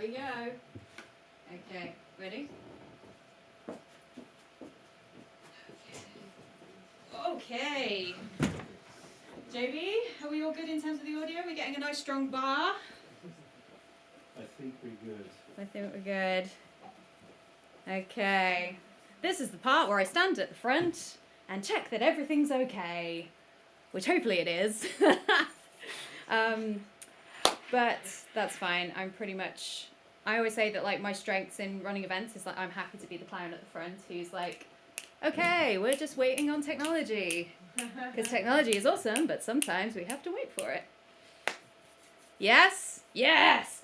we go. Okay, ready? Okay. JB, are we all good in terms of the audio? We're getting a nice strong bar. I think we're good. I think we're good. Okay. This is the part where I stand at the front and check that everything's okay. Which hopefully it is. But that's fine. I'm pretty much... I always say that like my strengths in running events is like I'm happy to be the clown at the front who's like, okay, we're just waiting on technology. Because technology is awesome, but sometimes we have to wait for it. Yes? Yes!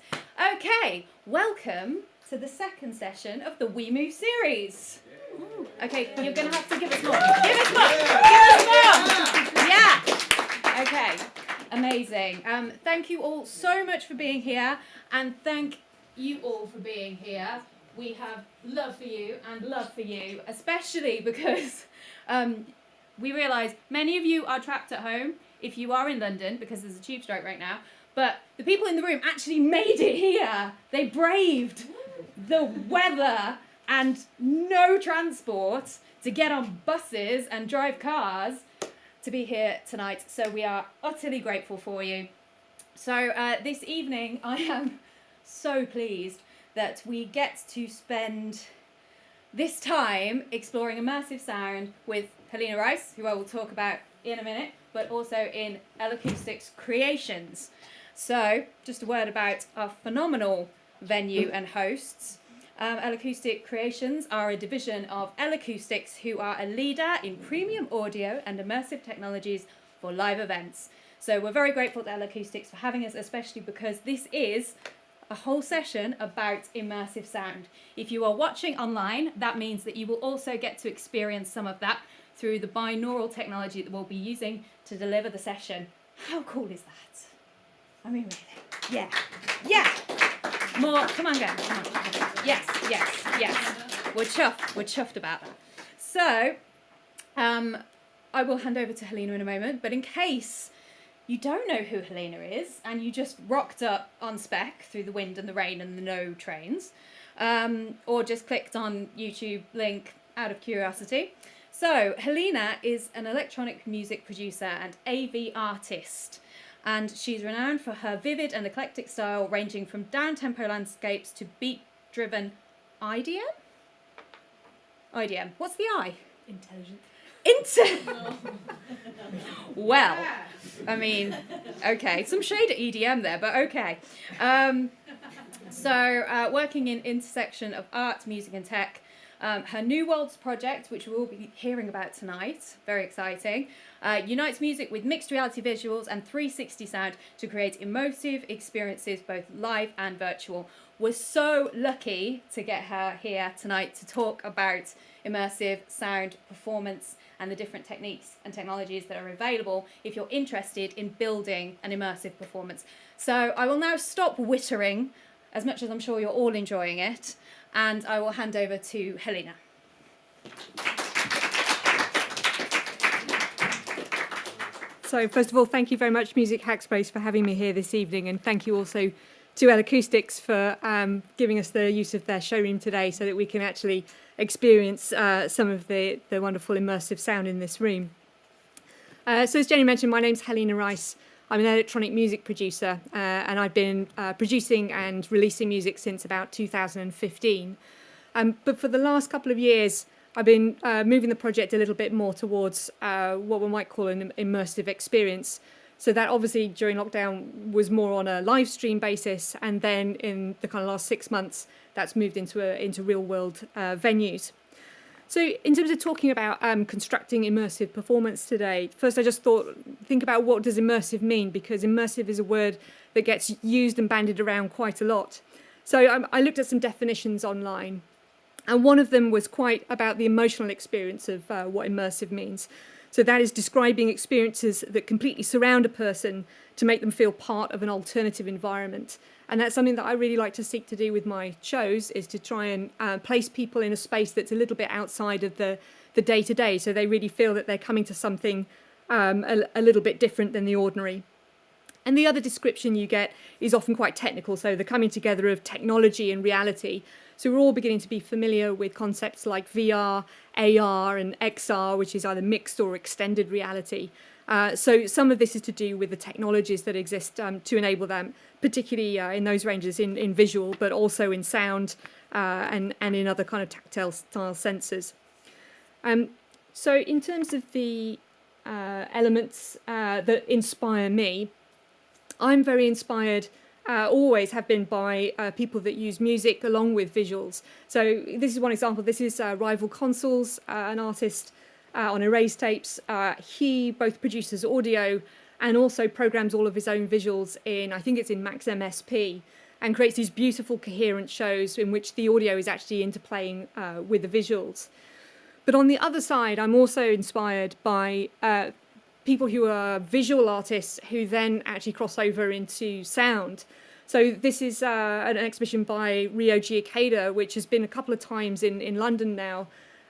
Okay, welcome to the second session of the We Move series. Okay, you're going to have to give us more. Give us more! Give us more! Yeah! Okay, amazing. Thank you all so much for being here, and thank you all for being here. We have love for you and love for you, especially because we realise many of you are trapped at home if you are in London, because there's a tube strike right now. But the people in the room actually made it here. They braved the weather and no transport to get on buses and drive cars to be here tonight. So we are utterly grateful for you. So this evening I am so pleased that we get to spend this time exploring immersive sound with Halina Rice, who I will talk about in a minute, but also in L-Acoustics Creations. So, just a word about our phenomenal venue and hosts. L-Acoustic Creations are a division of L-Acoustics, who are a leader in premium audio and immersive technologies for live events. So we're very grateful to L-Acoustics for having us, especially because this is a whole session about immersive sound. If you are watching online, that means that you will also get to experience some of that through the binaural technology that we'll be using to deliver the session. How cool is that? I mean, really? Yeah. Yeah. More. Come on, guys. Come on. Yes, yes, yes. We're chuffed about that. So, I will hand over to Helena in a moment, but in case you don't know who Helena is and you just rocked up on spec through the wind and the rain and the no trains, or just clicked on YouTube link out of curiosity. So, Helena is an electronic music producer and AV artist. And she's renowned for her vivid and eclectic style, ranging from down-tempo landscapes to beat-driven IDM? IDM. What's the I? Intelligent. Well, I mean, okay, some shade at EDM there, but okay. So, working in intersection of art, music and tech, her New Worlds project, which we'll be hearing about tonight, very exciting, unites music with mixed reality visuals and 360 sound to create immersive experiences, both live and virtual. We're so lucky to get her here tonight to talk about immersive sound performance and the different techniques and technologies that are available if you're interested in building an immersive performance. So I will now stop wittering, as much as I'm sure you're all enjoying it, and I will hand over to Helena. So first of all, thank you very much, Music Hackspace, for having me here this evening, and thank you also to L-Acoustics for giving us the use of their showroom today so that we can actually experience some of the wonderful immersive sound in this room. So as Jenny mentioned, my name's Halina Rice. I'm an electronic music producer, and I've been producing and releasing music since about 2015. But for the last couple of years, I've been moving the project a little bit more towards what we might call an immersive experience. So that obviously during lockdown was more on a live stream basis, and then in the kind of last 6 months, that's moved into real world venues. So in terms of talking about constructing immersive performance today, first I just think about what does immersive mean, because immersive is a word that gets used and bandied around quite a lot. So I looked at some definitions online, and one of them was quite about the emotional experience of what immersive means. So that is describing experiences that completely surround a person to make them feel part of an alternative environment. And that's something that I really like to seek to do with my shows, is to try and place people in a space that's a little bit outside of the day-to-day, so they really feel that they're coming to something a little bit different than the ordinary. And the other description you get is often quite technical, so the coming together of technology and reality. So we're all beginning to be familiar with concepts like VR, AR and XR, which is either mixed or extended reality. So some of this is to do with the technologies that exist to enable them, particularly in those ranges in visual, but also in sound and in other kind of tactile style sensors. So in terms of the elements that inspire me, I'm very inspired, always have been, by people that use music along with visuals. So this is one example. This is Rival Consoles, an artist on Erase tapes. He both produces audio and also programs all of his own visuals in, I think it's in Max MSP, and creates these beautiful coherent shows in which the audio is actually interplaying with the visuals. But on the other side, I'm also inspired by people who are visual artists who then actually cross over into sound. So this is an exhibition by Rio Giacada, which has been a couple of times in London now,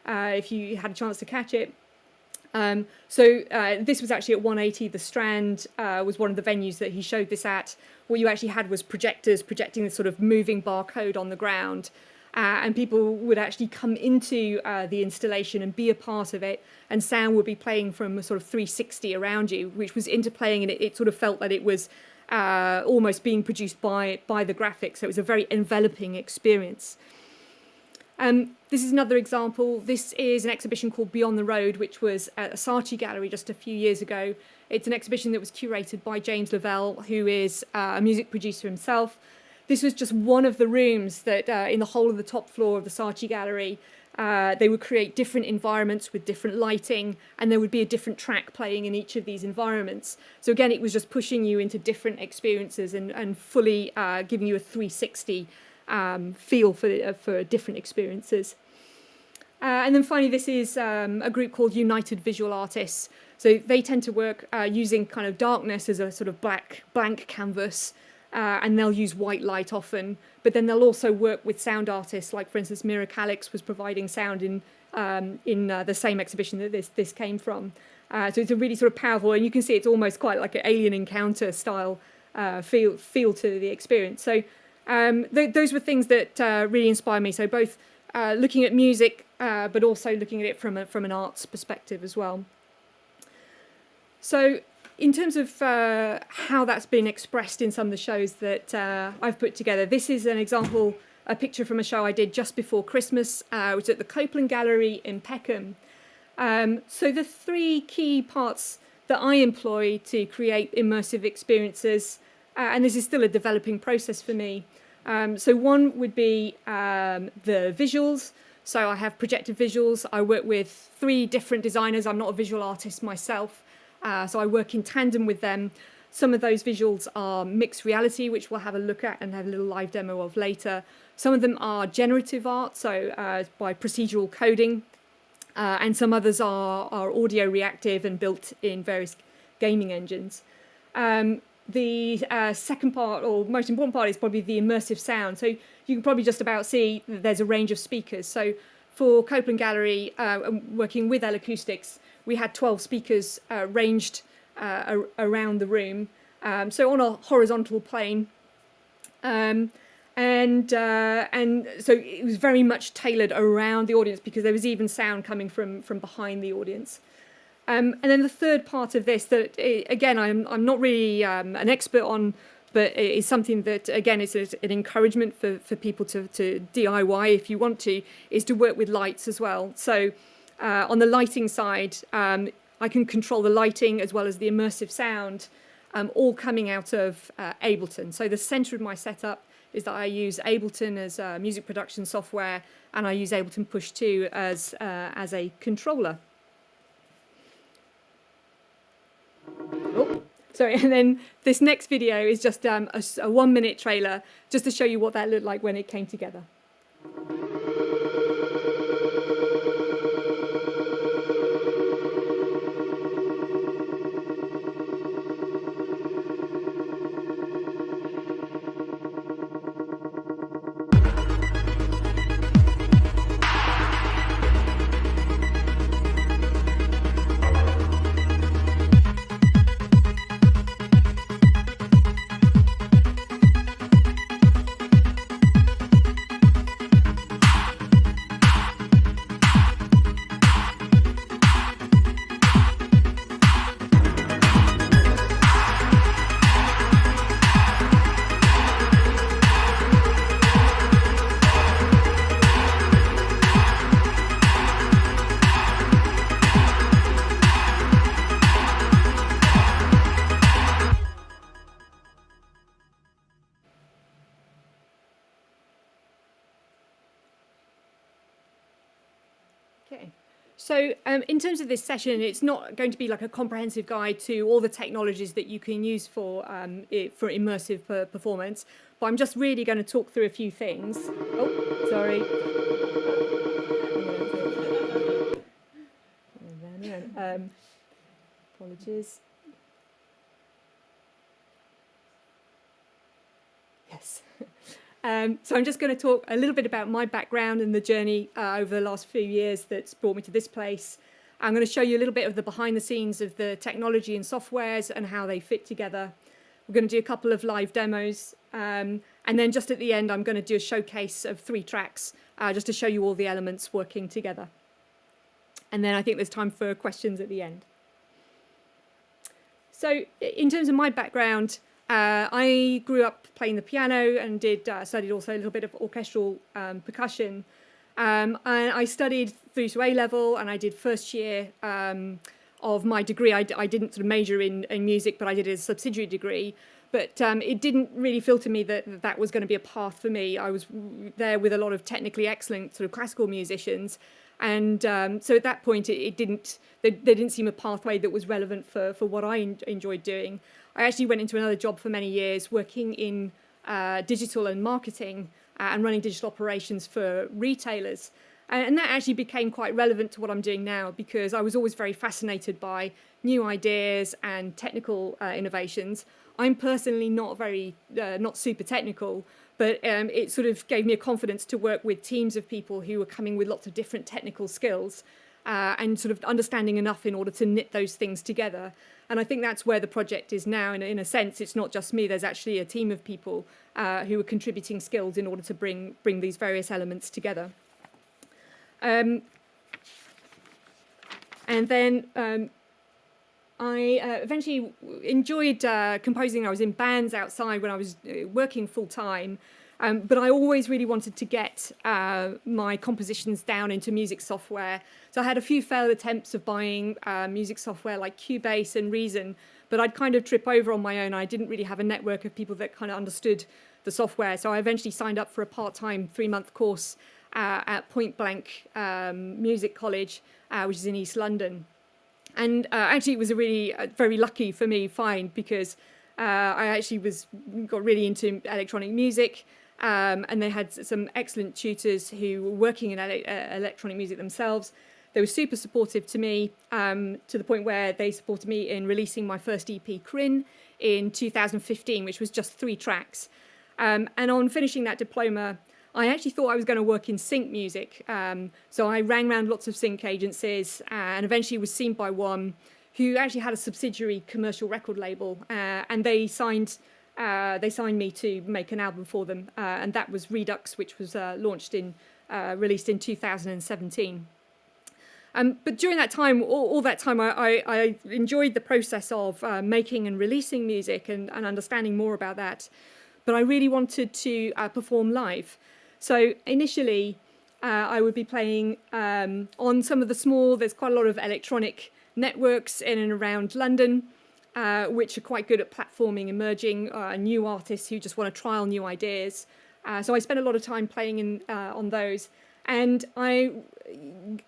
if you had a chance to catch it. This was actually at 180. The Strand was one of the venues that he showed this at. What you actually had was projectors projecting this sort of moving barcode on the ground. And people would actually come into the installation and be a part of it, and sound would be playing from a sort of 360 around you, which was interplaying, and it sort of felt that it was almost being produced by the graphics. So it was a very enveloping experience. This is another example. This is an exhibition called Beyond the Road, which was at a Saatchi Gallery just a few years ago. It's an exhibition that was curated by James Lavelle, who is a music producer himself. This was just one of the rooms that in the whole of the top floor of the Saatchi Gallery, they would create different environments with different lighting, and there would be a different track playing in each of these environments. So again, it was just pushing you into different experiences and fully giving you a 360 feel for different experiences. And then finally, this is a group called United Visual Artists. So they tend to work using kind of darkness as a sort of blank canvas. And they'll use white light often, but then they'll also work with sound artists, like for instance Mira Calix was providing sound in the same exhibition that this came from. So it's a really sort of powerful, and you can see it's almost quite like an Alien Encounter style feel to the experience. So those were things that really inspire me. So both looking at music, but also looking at it from an arts perspective as well. So in terms of how that's been expressed in some of the shows that I've put together, this is an example, a picture from a show I did just before Christmas, which was at the Copeland Gallery in Peckham. So the three key parts that I employ to create immersive experiences, and this is still a developing process for me. So one would be the visuals. So I have projected visuals. I work with 3 different designers. I'm not a visual artist myself. So I work in tandem with them. Some of those visuals are mixed reality, which we'll have a look at and have a little live demo of later. Some of them are generative art, so by procedural coding. And some others are audio reactive and built in various gaming engines. The second part, or most important part, is probably the immersive sound. So you can probably just about see that there's a range of speakers. So for Copeland Gallery, working with L-Acoustics, we had 12 speakers ranged around the room, so on a horizontal plane, and so it was very much tailored around the audience, because there was even sound coming from behind the audience. And then the third part of this, that again I'm not really an expert on, but it is something that again is an encouragement for people to DIY if you want to, is to work with lights as well. So on the lighting side, I can control the lighting as well as the immersive sound, all coming out of Ableton. So the centre of my setup is that I use Ableton as music production software, and I use Ableton Push 2 as a controller. Oh, sorry, and then this next video is just a 1-minute trailer, just to show you what that looked like when it came together. Okay. So in terms of this session, it's not going to be like a comprehensive guide to all the technologies that you can use for immersive performance, but I'm just really going to talk through a few things. Oh, sorry. Apologies. Yes. So I'm just going to talk a little bit about my background and the journey over the last few years that's brought me to this place. I'm going to show you a little bit of the behind the scenes of the technology and softwares and how they fit together. We're going to do a couple of live demos. And then just at the end, I'm going to do a showcase of 3 tracks just to show you all the elements working together. And then I think there's time for questions at the end. So in terms of my background, I grew up playing the piano and studied also a little bit of orchestral percussion. And I studied through to A-level, and I did first year of my degree. I didn't sort of major in music, but I did it as a subsidiary degree. But it didn't really feel to me that that was going to be a path for me. I was there with a lot of technically excellent sort of classical musicians. And so at that point, there didn't seem a pathway that was relevant for what I enjoyed doing. I actually went into another job for many years working in digital and marketing and running digital operations for retailers. And that actually became quite relevant to what I'm doing now, because I was always very fascinated by new ideas and technical innovations. I'm personally not super technical, but it sort of gave me a confidence to work with teams of people who were coming with lots of different technical skills and sort of understanding enough in order to knit those things together. And I think that's where the project is now. In a sense, it's not just me. There's actually a team of people who are contributing skills in order to bring these various elements together. And then I eventually enjoyed composing. I was in bands outside when I was working full time. But I always really wanted to get my compositions down into music software. So I had a few failed attempts of buying music software like Cubase and Reason, but I'd kind of trip over on my own. I didn't really have a network of people that kind of understood the software. So I eventually signed up for a part-time 3-month course at Point Blank Music College, which is in East London. And actually it was a really very lucky for me find, because I actually got really into electronic music. And they had some excellent tutors who were working in electronic music themselves. They were super supportive to me, to the point where they supported me in releasing my first EP, Corinne, in 2015, which was just 3 tracks. And on finishing that diploma, I actually thought I was going to work in sync music. So I rang around lots of sync agencies and eventually was seen by one who actually had a subsidiary commercial record label, and they signed me to make an album for them, and that was Redux, which was released in 2017. But during that time, all that time, I enjoyed the process of making and releasing music and understanding more about that. But I really wanted to perform live. So initially, I would be playing on some of there's quite a lot of electronic networks in and around London, which are quite good at platforming emerging new artists who just want to trial new ideas. So I spent a lot of time playing on those. And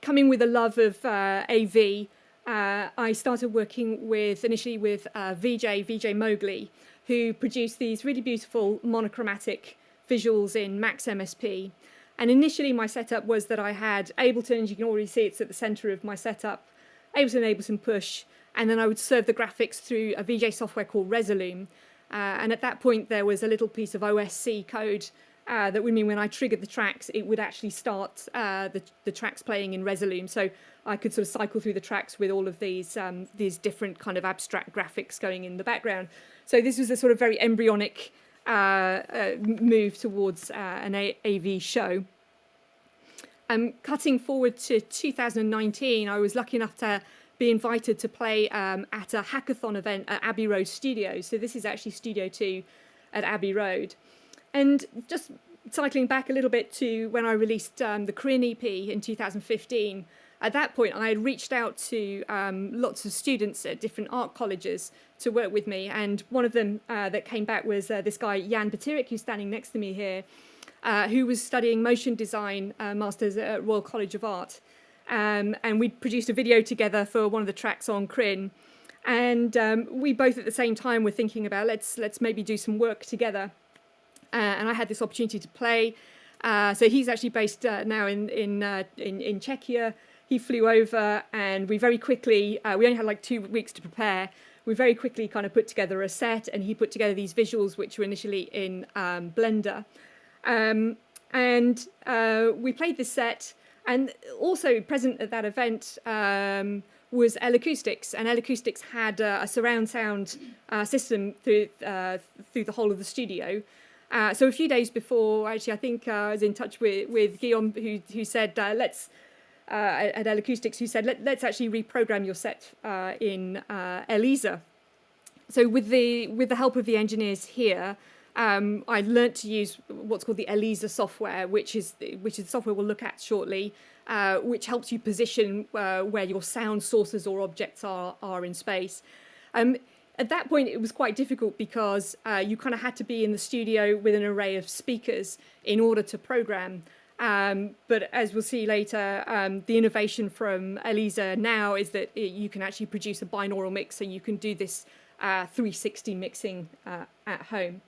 coming with a love of AV, I started working initially with VJ Mowgli, who produced these really beautiful monochromatic visuals in Max MSP. And initially my setup was that I had Ableton, as you can already see, it's at the center of my setup, Ableton Push, and then I would serve the graphics through a VJ software called Resolume. And at that point, there was a little piece of OSC code that would mean when I triggered the tracks, it would actually start the tracks playing in Resolume. So I could sort of cycle through the tracks with all of these different kind of abstract graphics going in the background. So this was a sort of very embryonic move towards an AV show. Cutting forward to 2019, I was lucky enough to be invited to play at a hackathon event at Abbey Road Studios. So this is actually Studio 2 at Abbey Road. And just cycling back a little bit to when I released the Corinne EP in 2015, at that point I had reached out to lots of students at different art colleges to work with me. And one of them that came back was this guy, Jan Batirik, who's standing next to me here, who was studying motion design masters at Royal College of Art. and we produced a video together for one of the tracks on Crin. And we both at the same time were thinking about let's maybe do some work together. And I had this opportunity to play. So he's actually based now in Czechia. He flew over, and we very quickly, we only had like 2 weeks to prepare. We very quickly kind of put together a set, and he put together these visuals, which were initially in Blender. And we played this set, and also present at that event was L-Acoustics, and L-Acoustics had a surround sound system through the whole of the studio. So a few days before, actually, I think I was in touch with Guillaume, who said, at L-Acoustics, who said, let's actually reprogram your set in Elisa. So with the help of the engineers here, I learnt to use what's called the Elisa software, which is the software we'll look at shortly, which helps you position where your sound sources or objects are in space. At that point, it was quite difficult because you kind of had to be in the studio with an array of speakers in order to program. But as we'll see later, the innovation from Elisa now is that you can actually produce a binaural mix, so you can do this 360 mixing at home.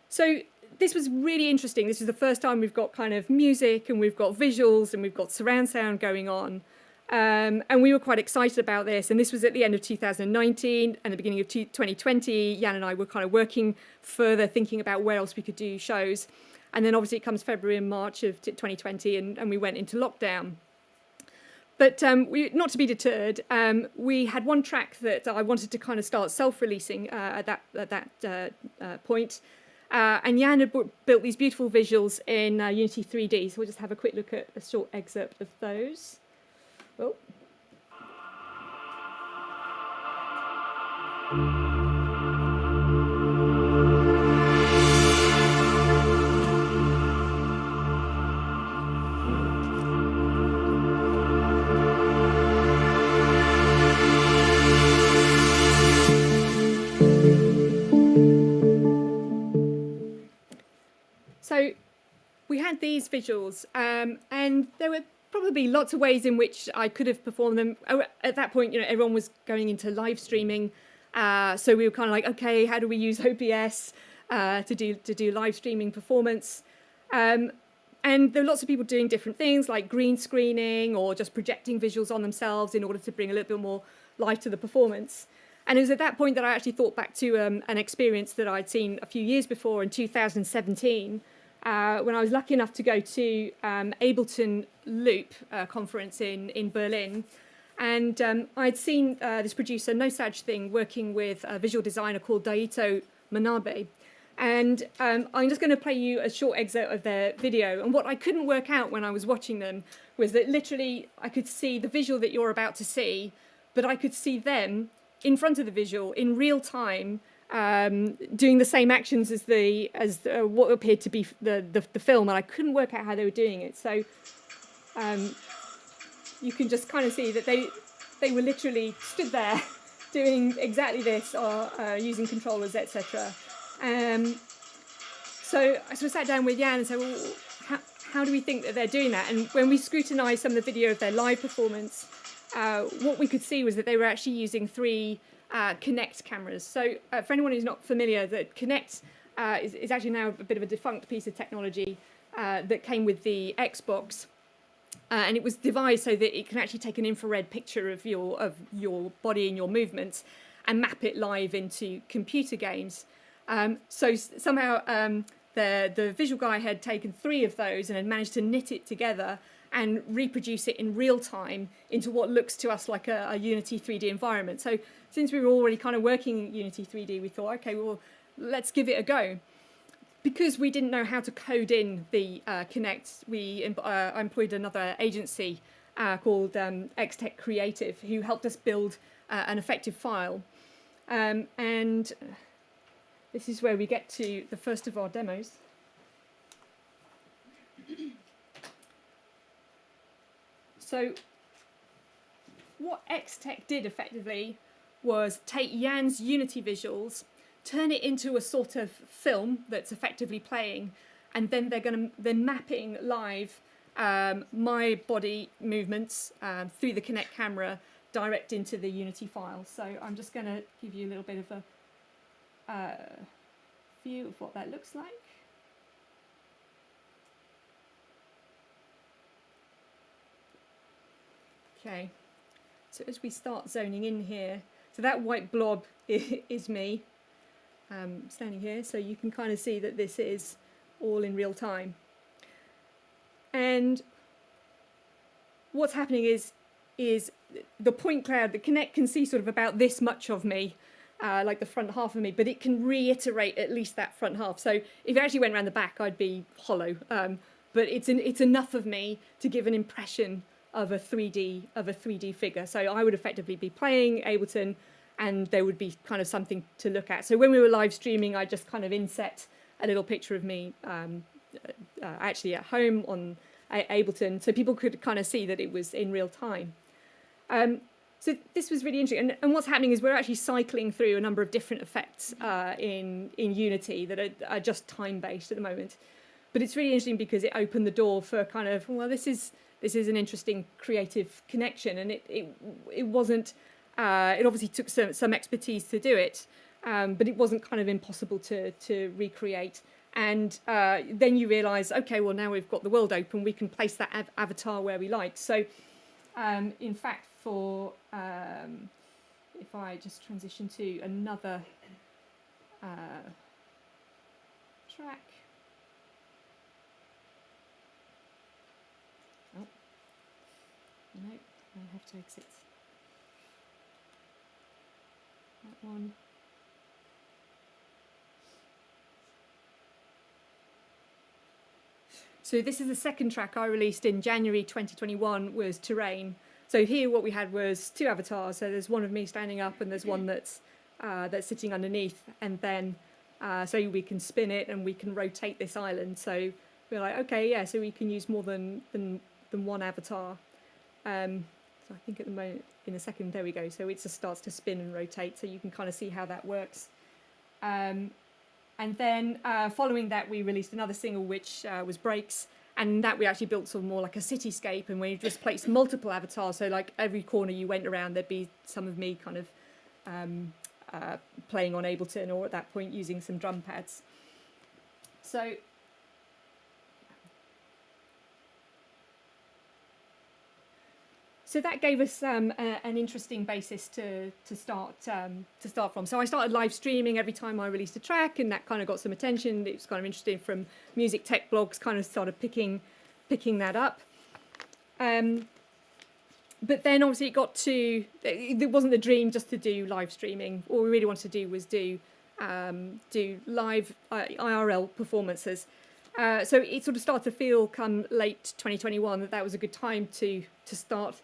So this was really interesting. This is the first time we've got kind of music, and we've got visuals, and we've got surround sound going on. And we were quite excited about this, and this was at the end of 2019 and the beginning of 2020. Jan and I were kind of working further, thinking about where else we could do shows. And then obviously it comes February and March of 2020, and we went into lockdown. But not to be deterred, we had one track that I wanted to kind of start self-releasing at that point. And Jan had built these beautiful visuals in Unity 3D. So we'll just have a quick look at a short excerpt of those. Oh. So we had these visuals, and there were probably lots of ways in which I could have performed them. At that point, everyone was going into live streaming, so we were kind of like, okay, how do we use OBS to do live streaming performance? And there were lots of people doing different things, like green screening or just projecting visuals on themselves in order to bring a little bit more life to the performance. And it was at that point that I actually thought back to an experience that I'd seen a few years before in 2017. When I was lucky enough to go to Ableton Loop conference in Berlin. And I'd seen this producer, No Such Thing, working with a visual designer called Daito Manabe. And I'm just going to play you a short excerpt of their video. And what I couldn't work out when I was watching them was that literally I could see the visual that you're about to see, but I could see them in front of the visual in real time, doing the same actions as what appeared to be the film, and I couldn't work out how they were doing it. So you can just kind of see that they were literally stood there doing exactly this, or using controllers, etc. So I sort of sat down with Jan and said, well, how do we think that they're doing that? And when we scrutinised some of the video of their live performance, what we could see was that they were actually using 3 Kinect cameras. So for anyone who's not familiar, that Kinect is actually now a bit of a defunct piece of technology that came with the Xbox, and it was devised so that it can actually take an infrared picture of your body and your movements and map it live into computer games. So somehow the visual guy had taken 3 of those and had managed to knit it together and reproduce it in real time into what looks to us like a Unity 3D environment. So since we were already kind of working in Unity 3D, we thought, okay, well, let's give it a go. Because we didn't know how to code in the Kinect, I employed another agency called X-Tech Creative, who helped us build an effective file. And this is where we get to the first of our demos. So what X-Tech did effectively was take Jan's Unity visuals, turn it into a sort of film that's effectively playing, and then they're mapping live my body movements through the Kinect camera direct into the Unity file. So I'm just going to give you a little bit of a view of what that looks like. Okay, so as we start zoning in here, so that white blob is me standing here, so you can kind of see that this is all in real time. And what's happening is the point cloud, the Kinect can see sort of about this much of me, like the front half of me, but it can reiterate at least that front half. So if it actually went around the back, I'd be hollow. But it's enough of me to give an impression of a 3D figure. So I would effectively be playing Ableton, and there would be kind of something to look at. So when we were live streaming, I just kind of inset a little picture of me actually at home on Ableton, so people could kind of see that it was in real time. So this was really interesting, and what's happening is we're actually cycling through a number of different effects in Unity that are just time-based at the moment. But it's really interesting because it opened the door for kind of, well, this is an interesting creative connection, and it wasn't. It obviously took some expertise to do it, but it wasn't kind of impossible to recreate. And then you realise, okay, well, now we've got the world open, we can place that avatar where we like. So, in fact, for if I just transition to another track. Oh, no, I have to exit that one. So this is the second track I released in January 2021, was Terrain. So here what we had was two avatars. So there's one of me standing up and there's one that's sitting underneath. And then so we can spin it and we can rotate this island. So we're like, okay, yeah, so we can use more than one avatar. So I think at the moment, in a second, there we go. So it just starts to spin and rotate. So you can kind of see how that works. And then following that, we released another single, which was Breaks. And that we actually built sort of more like a cityscape. And we just placed multiple avatars. So like every corner you went around, there'd be some of me kind of playing on Ableton, or at that point using some drum pads. So that gave us an interesting basis to start from. So I started live streaming every time I released a track, and that kind of got some attention. It was kind of interesting from music tech blogs, kind of started picking that up. But then obviously it wasn't the dream just to do live streaming. All we really wanted to do was do live IRL performances. So it sort of started to feel come late 2021 that was a good time to start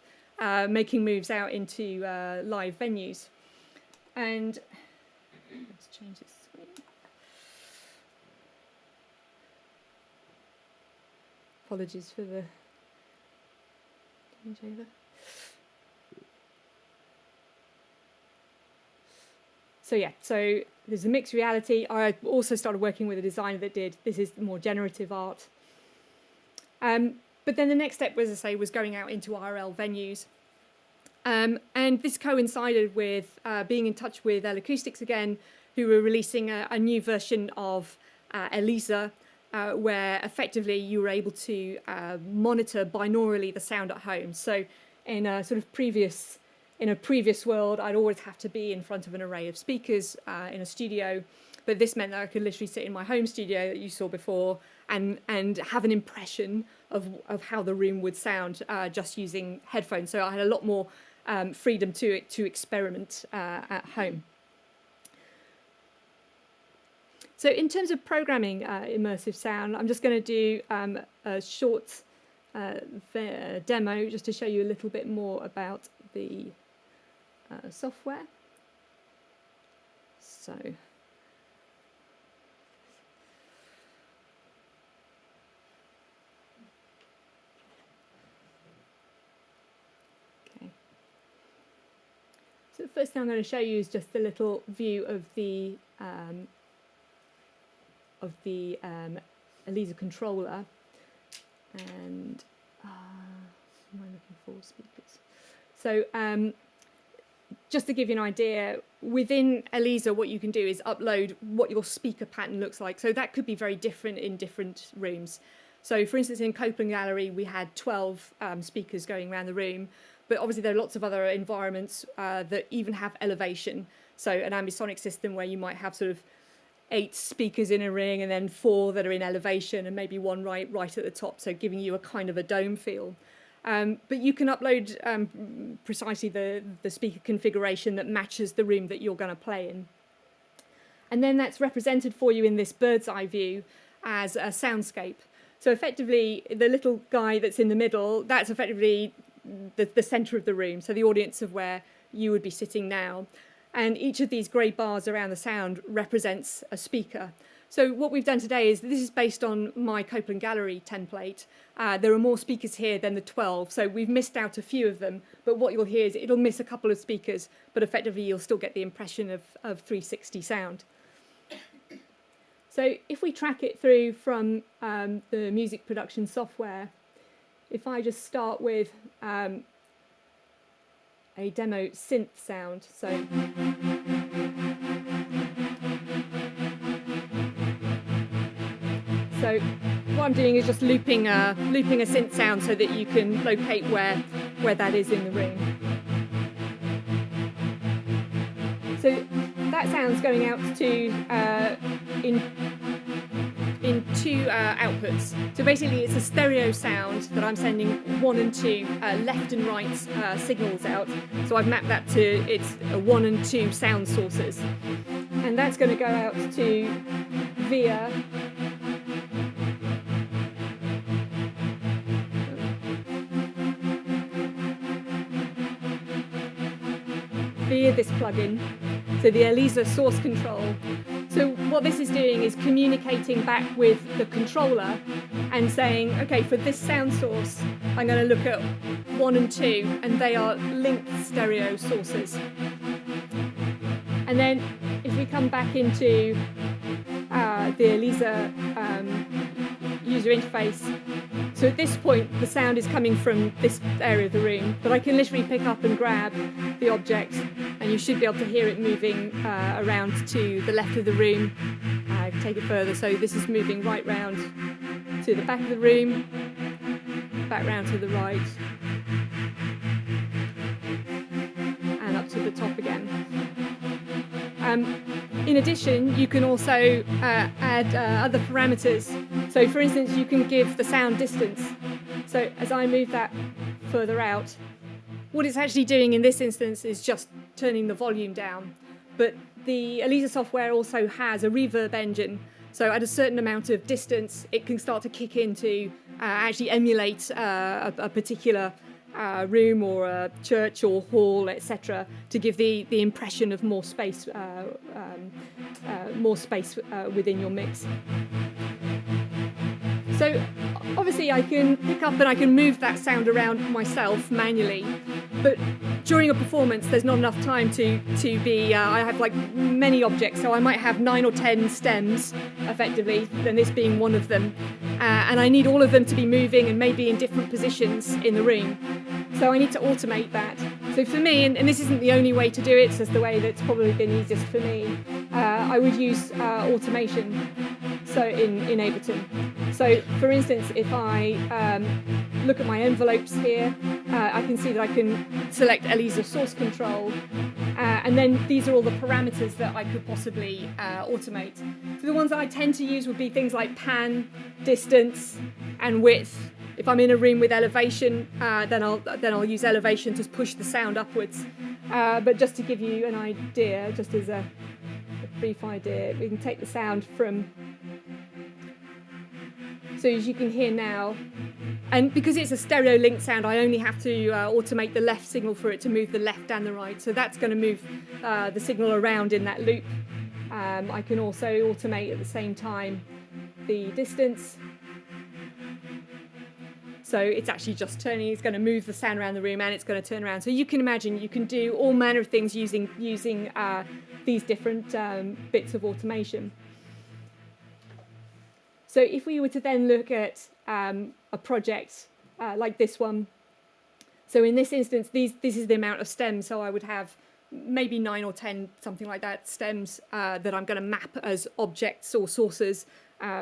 making moves out into live venues. And let's change this screen. Apologies for the change over. So yeah, so there's a mixed reality. I also started working with a designer that did, this is more generative art. But then the next step, as I say, was going out into IRL venues. And this coincided with being in touch with L-Acoustics again, who were releasing a new version of Elisa, where effectively you were able to monitor binaurally the sound at home. So in a sort of previous world, I'd always have to be in front of an array of speakers in a studio, but this meant that I could literally sit in my home studio that you saw before and have an impression of how the room would sound just using headphones. So I had a lot more freedom to experiment at home. So in terms of programming immersive sound, I'm just going to do a short demo just to show you a little bit more about the software. So the first thing I'm going to show you is just a little view of the Elisa controller, and 4 speakers. So just to give you an idea, within Elisa, what you can do is upload what your speaker pattern looks like. So that could be very different in different rooms. So for instance, in Copeland Gallery, we had 12 speakers going around the room, but obviously there are lots of other environments that even have elevation. So an ambisonic system where you might have sort of 8 speakers in a ring and then 4 that are in elevation and maybe one right at the top, so giving you a kind of a dome feel. But you can upload precisely the speaker configuration that matches the room that you're going to play in. And then that's represented for you in this bird's eye view as a soundscape. So effectively, the little guy that's in the middle, that's effectively the centre of the room, so the audience of where you would be sitting now. And each of these grey bars around the sound represents a speaker. So what we've done today is, this is based on my Copeland Gallery template. There are more speakers here than the 12, so we've missed out a few of them, but what you'll hear is it'll miss a couple of speakers, but effectively you'll still get the impression of 360 sound. So if we track it through from the music production software, if I just start with a demo synth sound, so what I'm doing is just looping a synth sound so that you can locate where that is in the room. So that sound's going out to in 2 outputs. So basically it's a stereo sound that I'm sending 1 and 2 left and right signals out. So I've mapped that to its 1 and 2 sound sources. And that's going to go out to via this plugin, so the Elisa source control. So what this is doing is communicating back with the controller and saying, okay, for this sound source, I'm going to look at 1 and 2, and they are linked stereo sources. And then if we come back into the Elisa user interface, so at this point the sound is coming from this area of the room, but I can literally pick up and grab the object and you should be able to hear it moving around to the left of the room. Take it further, so this is moving right round to the back of the room, back round to the right, and up to the top again. In addition, you can also add other parameters. So for instance, you can give the sound distance. So as I move that further out, what it's actually doing in this instance is just turning the volume down. But the Elisa software also has a reverb engine. So at a certain amount of distance, it can start to kick in to actually emulate a particular room or a church or hall, etc., to give the impression of more space within your mix. So obviously I can pick up and I can move that sound around myself manually, but during a performance there's not enough time to be, I have like many objects, so I might have 9 or 10 stems effectively, and this being one of them, and I need all of them to be moving and maybe in different positions in the room. So I need to automate that. So for me, and this isn't the only way to do it, it's just the way that's probably been easiest for me, I would use automation, so in Ableton. So for instance, if I look at my envelopes here, I can see that I can select Elisa source control, and then these are all the parameters that I could possibly automate. So the ones that I tend to use would be things like pan, distance, and width. If I'm in a room with elevation, then I'll use elevation to push the sound upwards. But just to give you an idea, just as a brief idea, we can take the sound from. So as you can hear now, and because it's a stereo linked sound, I only have to automate the left signal for it to move the left and the right. So that's going to move the signal around in that loop. I can also automate at the same time the distance. So it's actually just turning, it's going to move the sound around the room and it's going to turn around. So you can imagine you can do all manner of things using these different bits of automation. So if we were to then look at a project like this one, So in this instance, this is the amount of stems. So I would have maybe 9 or 10, something like that, stems that I'm going to map as objects or sources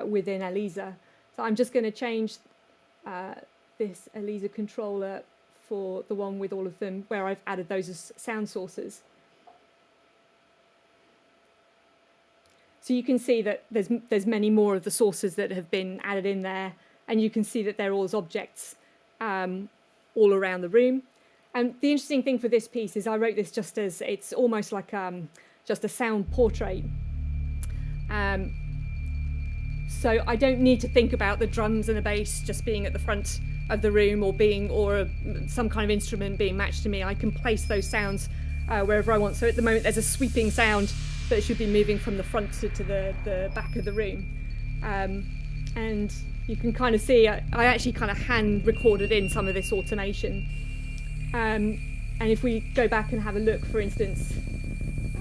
within Elisa. So I'm just going to change this Elisa controller for the one with all of them, where I've added those as sound sources. So you can see that there's many more of the sources that have been added in there, and you can see that they're all as objects all around the room. And the interesting thing for this piece is I wrote this just as, it's almost like just a sound portrait. So I don't need to think about the drums and a bass just being at the front of the room or some kind of instrument being matched to me. I can place those sounds wherever I want. So at the moment there's a sweeping sound that should be moving from the front to the back of the room. And you can kind of see I actually kind of hand recorded in some of this automation. And if we go back and have a look, for instance,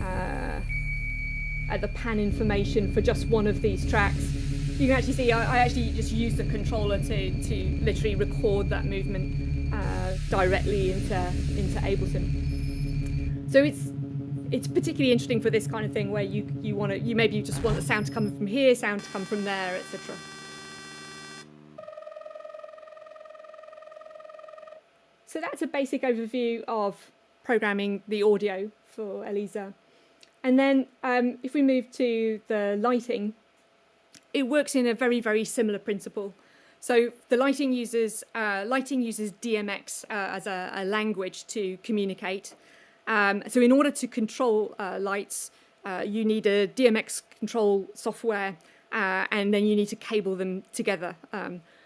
at the pan information for just one of these tracks, you can actually see I actually just used the controller to literally record that movement directly into Ableton. So it's particularly interesting for this kind of thing where you maybe just want the sound to come from here, sound to come from there, etc. So that's a basic overview of programming the audio for Elisa. And then if we move to the lighting, it works in a very, very similar principle. So the lighting uses DMX as a language to communicate. So in order to control lights, you need a DMX control software, and then you need to cable them together.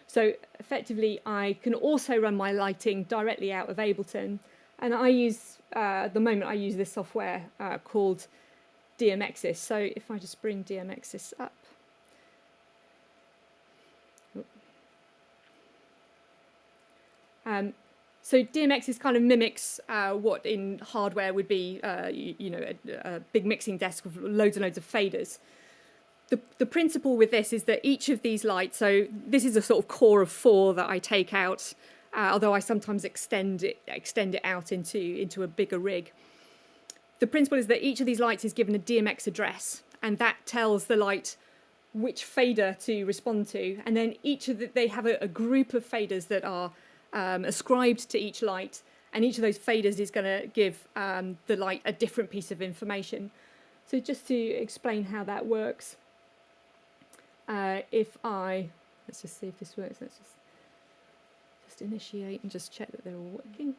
So effectively, I can also run my lighting directly out of Ableton. And I use, at the moment, I use this software called DMXIS. So if I just bring DMXIS up. So DMXIS kind of mimics what in hardware would be, a big mixing desk with loads and loads of faders. The principle with this is that each of these lights, so this is a sort of core of 4 that I take out, although I sometimes extend it out into a bigger rig. The principle is that each of these lights is given a DMX address, and that tells the light which fader to respond to, and then they have a group of faders that are ascribed to each light, and each of those faders is going to give the light a different piece of information. So just to explain how that works, let's just see if this works. Let's just initiate and just check that they're all working.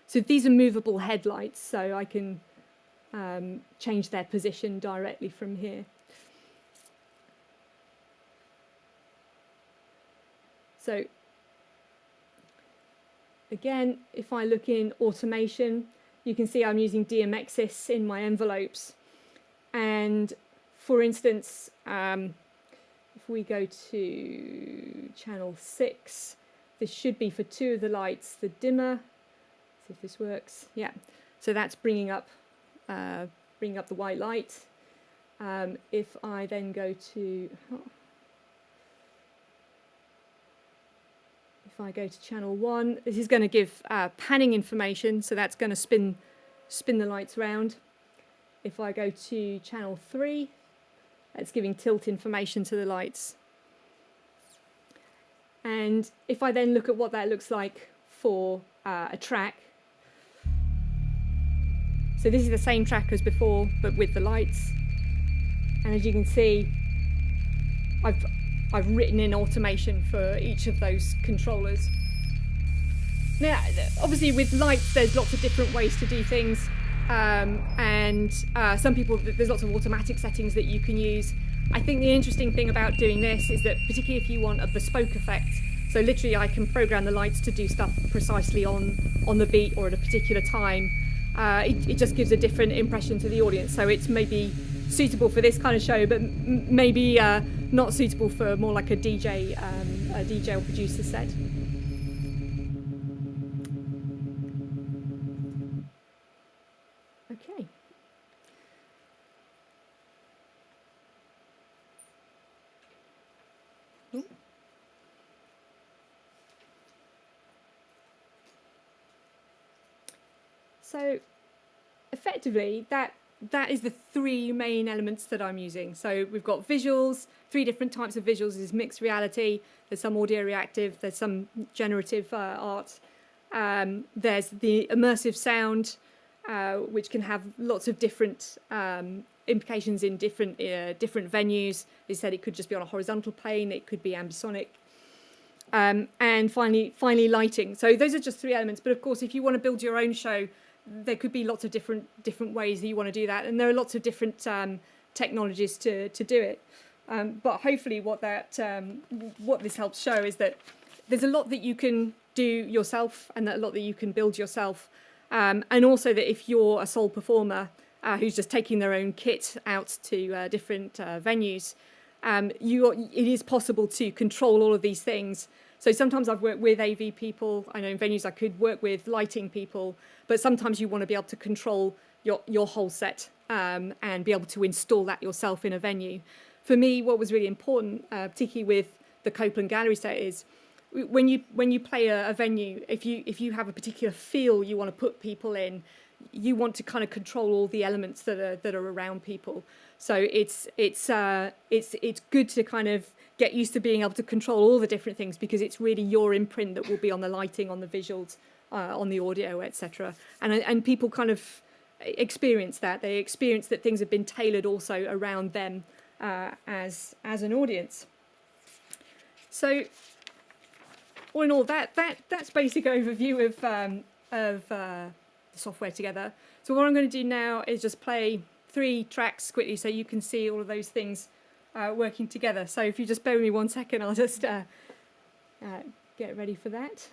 So these are movable headlights, so I can change their position directly from here. So again, if I look in automation, you can see I'm using DMXIS in my envelopes. And for instance, if we go to channel 6, this should be for 2 of the lights, the dimmer. Let's see if this works. Yeah, so that's bringing up the white light. If I then go to channel 1, this is going to give panning information, so that's going to spin the lights around. If I go to channel 3, that's giving tilt information to the lights. And if I then look at what that looks like for a track, so this is the same track as before, but with the lights. And as you can see, I've written in automation for each of those controllers. Now, obviously with lights, there's lots of different ways to do things. Some people, there's lots of automatic settings that you can use. I think the interesting thing about doing this is that particularly if you want a bespoke effect, so literally I can program the lights to do stuff precisely on the beat or at a particular time, it just gives a different impression to the audience. So it's maybe suitable for this kind of show, but maybe not suitable for more like a DJ or producer set. Okay. So effectively, that is the three main elements that I'm using. So we've got visuals, three different types of visuals. There's mixed reality, there's some audio reactive, there's some generative art. There's the immersive sound, which can have lots of different implications in different venues. They said it could just be on a horizontal plane, it could be ambisonic. And finally lighting. So those are just three elements. But of course, if you want to build your own show, there could be lots of different ways that you want to do that, and there are lots of different technologies to do it. But hopefully, what this helps show is that there's a lot that you can do yourself, and a lot that you can build yourself, and also that if you're a sole performer who's just taking their own kit out to different venues, it is possible to control all of these things. So sometimes I've worked with AV people. I know in venues I could work with lighting people, but sometimes you want to be able to control your whole set and be able to install that yourself in a venue. For me, what was really important, particularly with the Copeland Gallery set, is when you play a venue, if you have a particular feel you want to put people in, you want to kind of control all the elements that are around people. So it's good to kind of get used to being able to control all the different things, because it's really your imprint that will be on the lighting, on the visuals, on the audio, etc. And people kind of experience that. They experience that things have been tailored also around them as an audience. So all in all, that's basic overview of the software together. So what I'm going to do now is just play 3 tracks quickly so you can see all of those things working together. So if you just bear with me 1 second, I'll just get ready for that.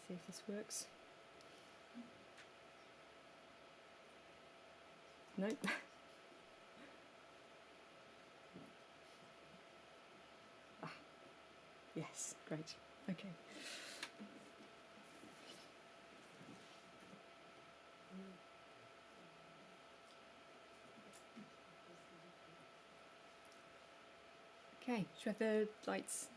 See if this works. Nope. Yes, great. Okay. Okay, should we have the lights?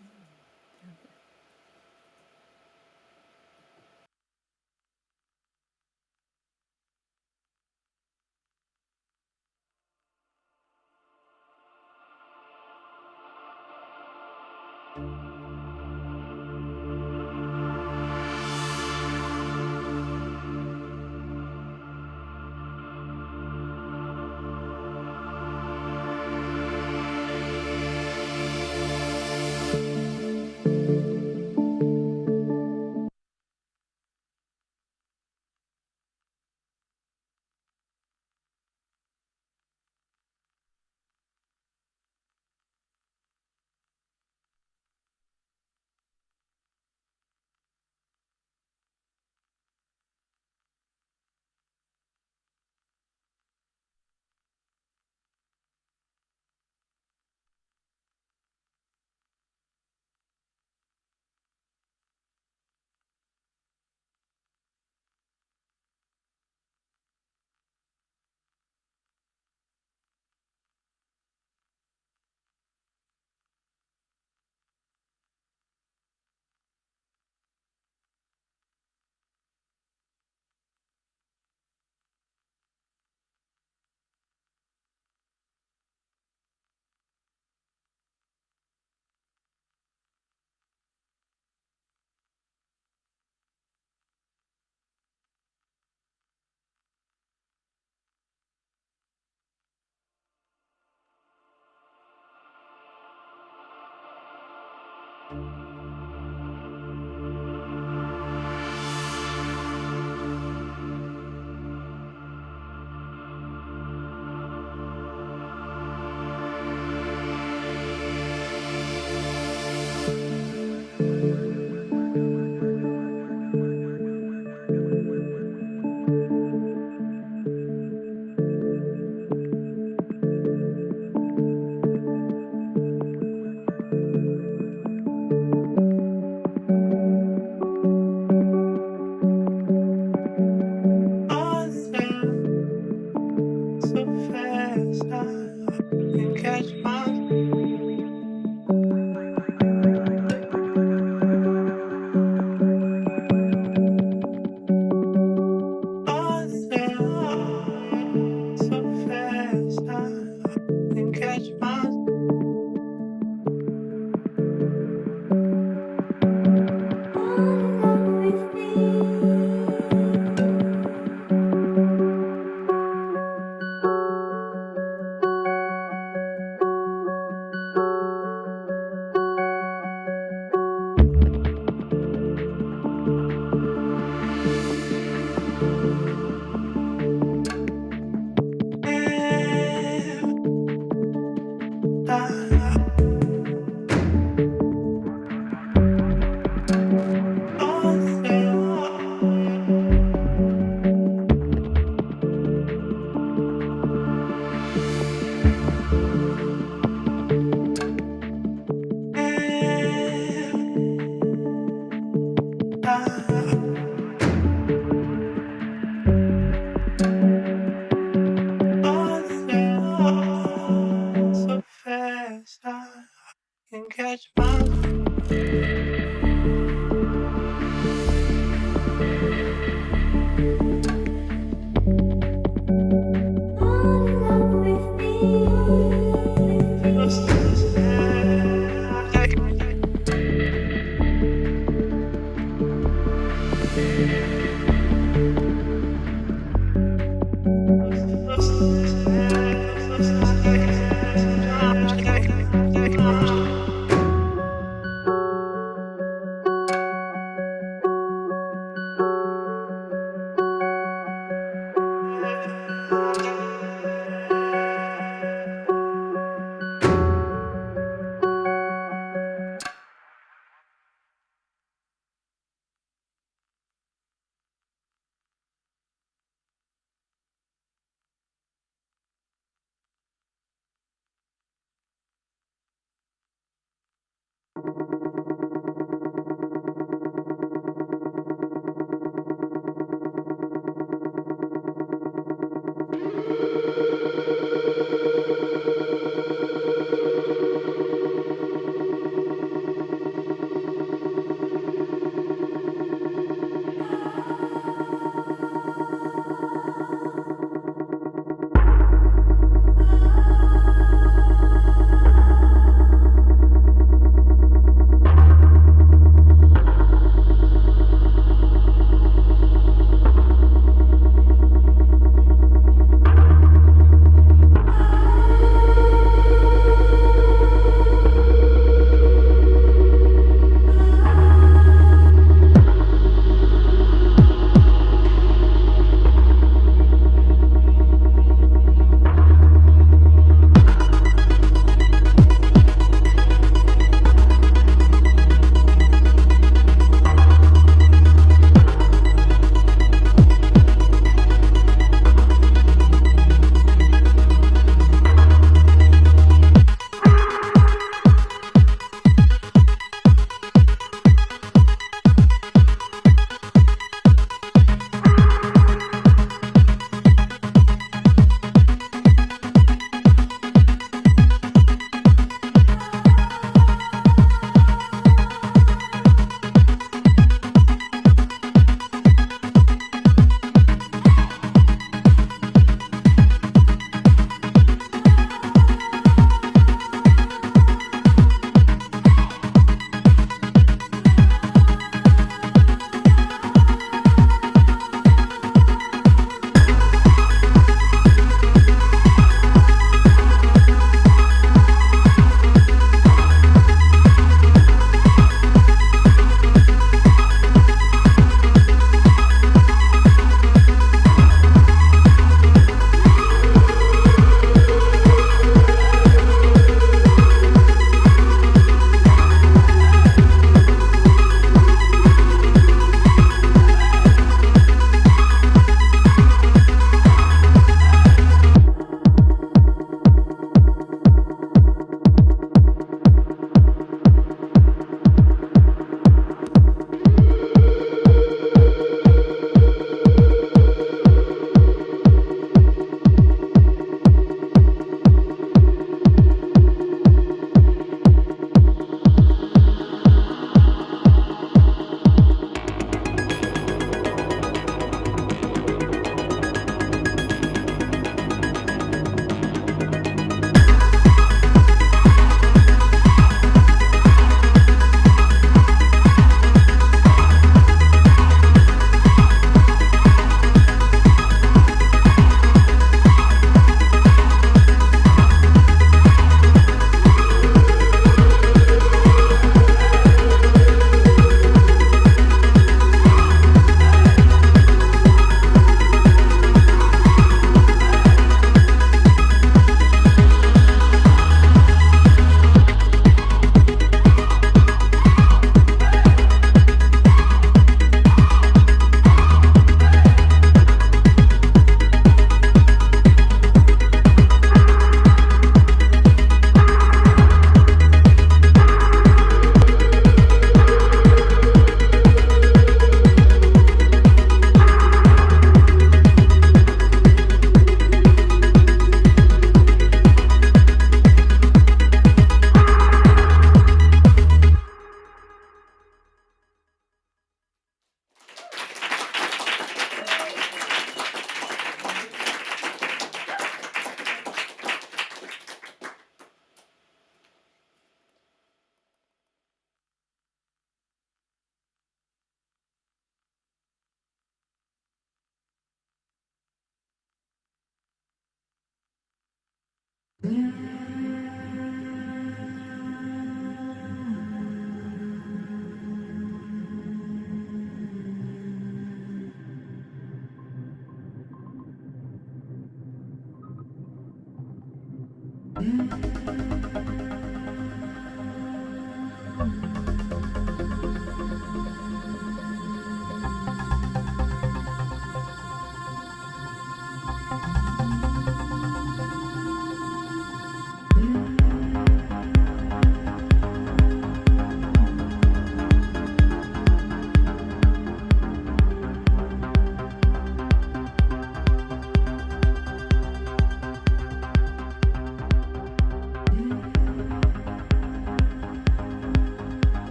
Cool.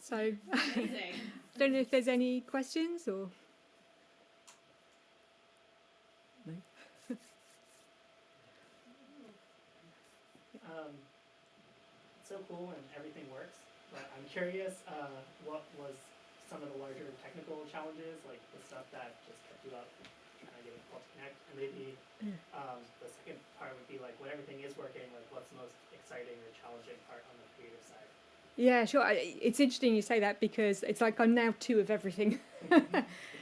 So, don't know if there's any questions or. No. It's so cool and everything works, but I'm curious, what was some of the larger technical challenges, like the stuff that just kept you up trying to get it all to connect, and maybe the second part would be like when everything is working, like what's the most exciting or challenging part on the creative side? Yeah, sure. It's interesting you say that because it's like I'm now two of everything.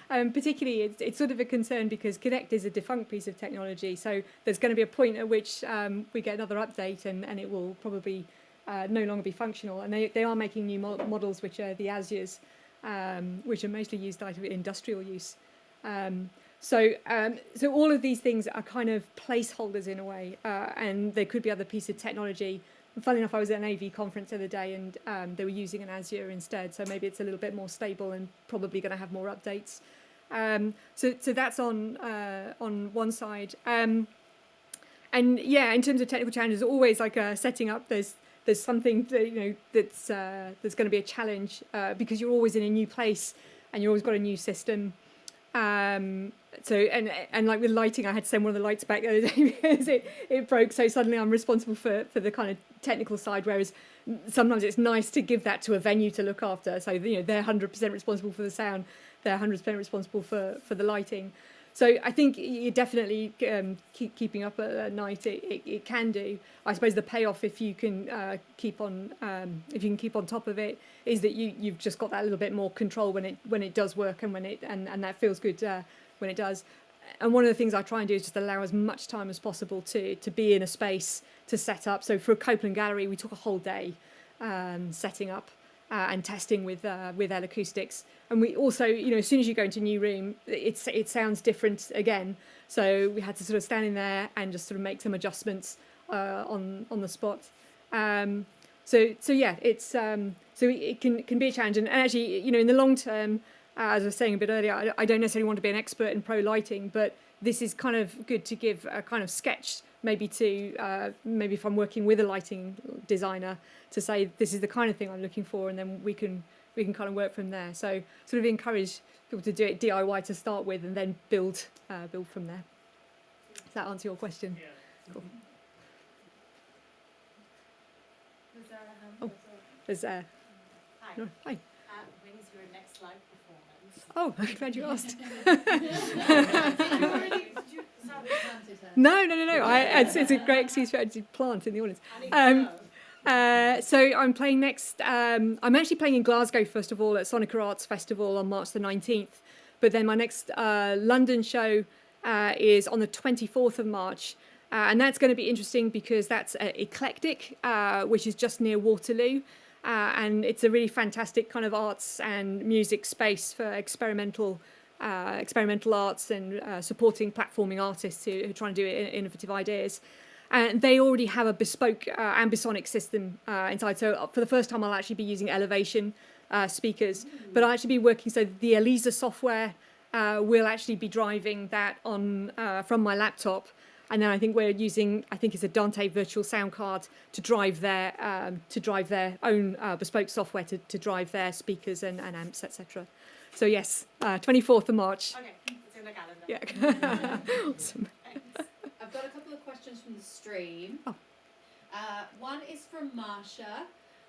Particularly, it's sort of a concern because Connect is a defunct piece of technology, so there's going to be a point at which we get another update and it will probably no longer be functional. And they are making new models, which are the Azures, which are mostly used out of industrial use. So all of these things are kind of placeholders in a way, and there could be other pieces of technology. And funnily enough, I was at an AV conference the other day, and they were using an Azure instead. So maybe it's a little bit more stable and probably going to have more updates. So that's on one side. And yeah, in terms of technical challenges, always like setting up. There's something that, that's going to be a challenge because you're always in a new place and you've always got a new system. So and like with lighting, I had to send one of the lights back the other day because it broke. So suddenly I'm responsible for the kind of technical side, whereas sometimes it's nice to give that to a venue to look after. So they're 100% responsible for the sound, they're 100% responsible for the lighting. So I think you definitely keeping up at night. It can do. I suppose the payoff, if you can keep on top of it, is that you've just got that little bit more control when it does work and and that feels good when it does. And one of the things I try and do is just allow as much time as possible to be in a space to set up. So for Copeland Gallery, we took a whole day setting up and testing with L-Acoustics. And we also, as soon as you go into a new room, it sounds different again. So we had to sort of stand in there and just sort of make some adjustments on the spot. So yeah, it's so it can be a challenge. And actually, in the long term, as I was saying a bit earlier, I don't necessarily want to be an expert in pro lighting, but this is kind of good to give a kind of sketch, maybe if I'm working with a lighting designer, to say this is the kind of thing I'm looking for, and then we can kind of work from there. So sort of encourage people to do it DIY to start with, and then build from there. Does that answer your question? Yeah. Cool. Was there a hand? Oh. There's Hi. no, hi. When is your next live performance? Oh, I'm glad you asked. Did you No. It's a great excuse for to plant in the audience. So I'm playing next. I'm actually playing in Glasgow first of all at Sonica Arts Festival on March the 19th. But then my next London show is on the 24th of March. And that's going to be interesting because that's Eclectic, which is just near Waterloo. And it's a really fantastic kind of arts and music space for experimental arts and supporting platforming artists who are trying to do innovative ideas. And they already have a bespoke ambisonic system inside. So for the first time, I'll actually be using Elevation speakers, but I'll actually be working. So the Elisa software will actually be driving that on from my laptop. And then I think we're using, it's a Dante virtual sound card to drive their own bespoke software to drive their speakers and amps, etc. So yes, 24th of March. Okay, it's in the calendar. Yeah. Awesome. Thanks. I've got a couple of questions from the stream. Oh. One is from Marsha.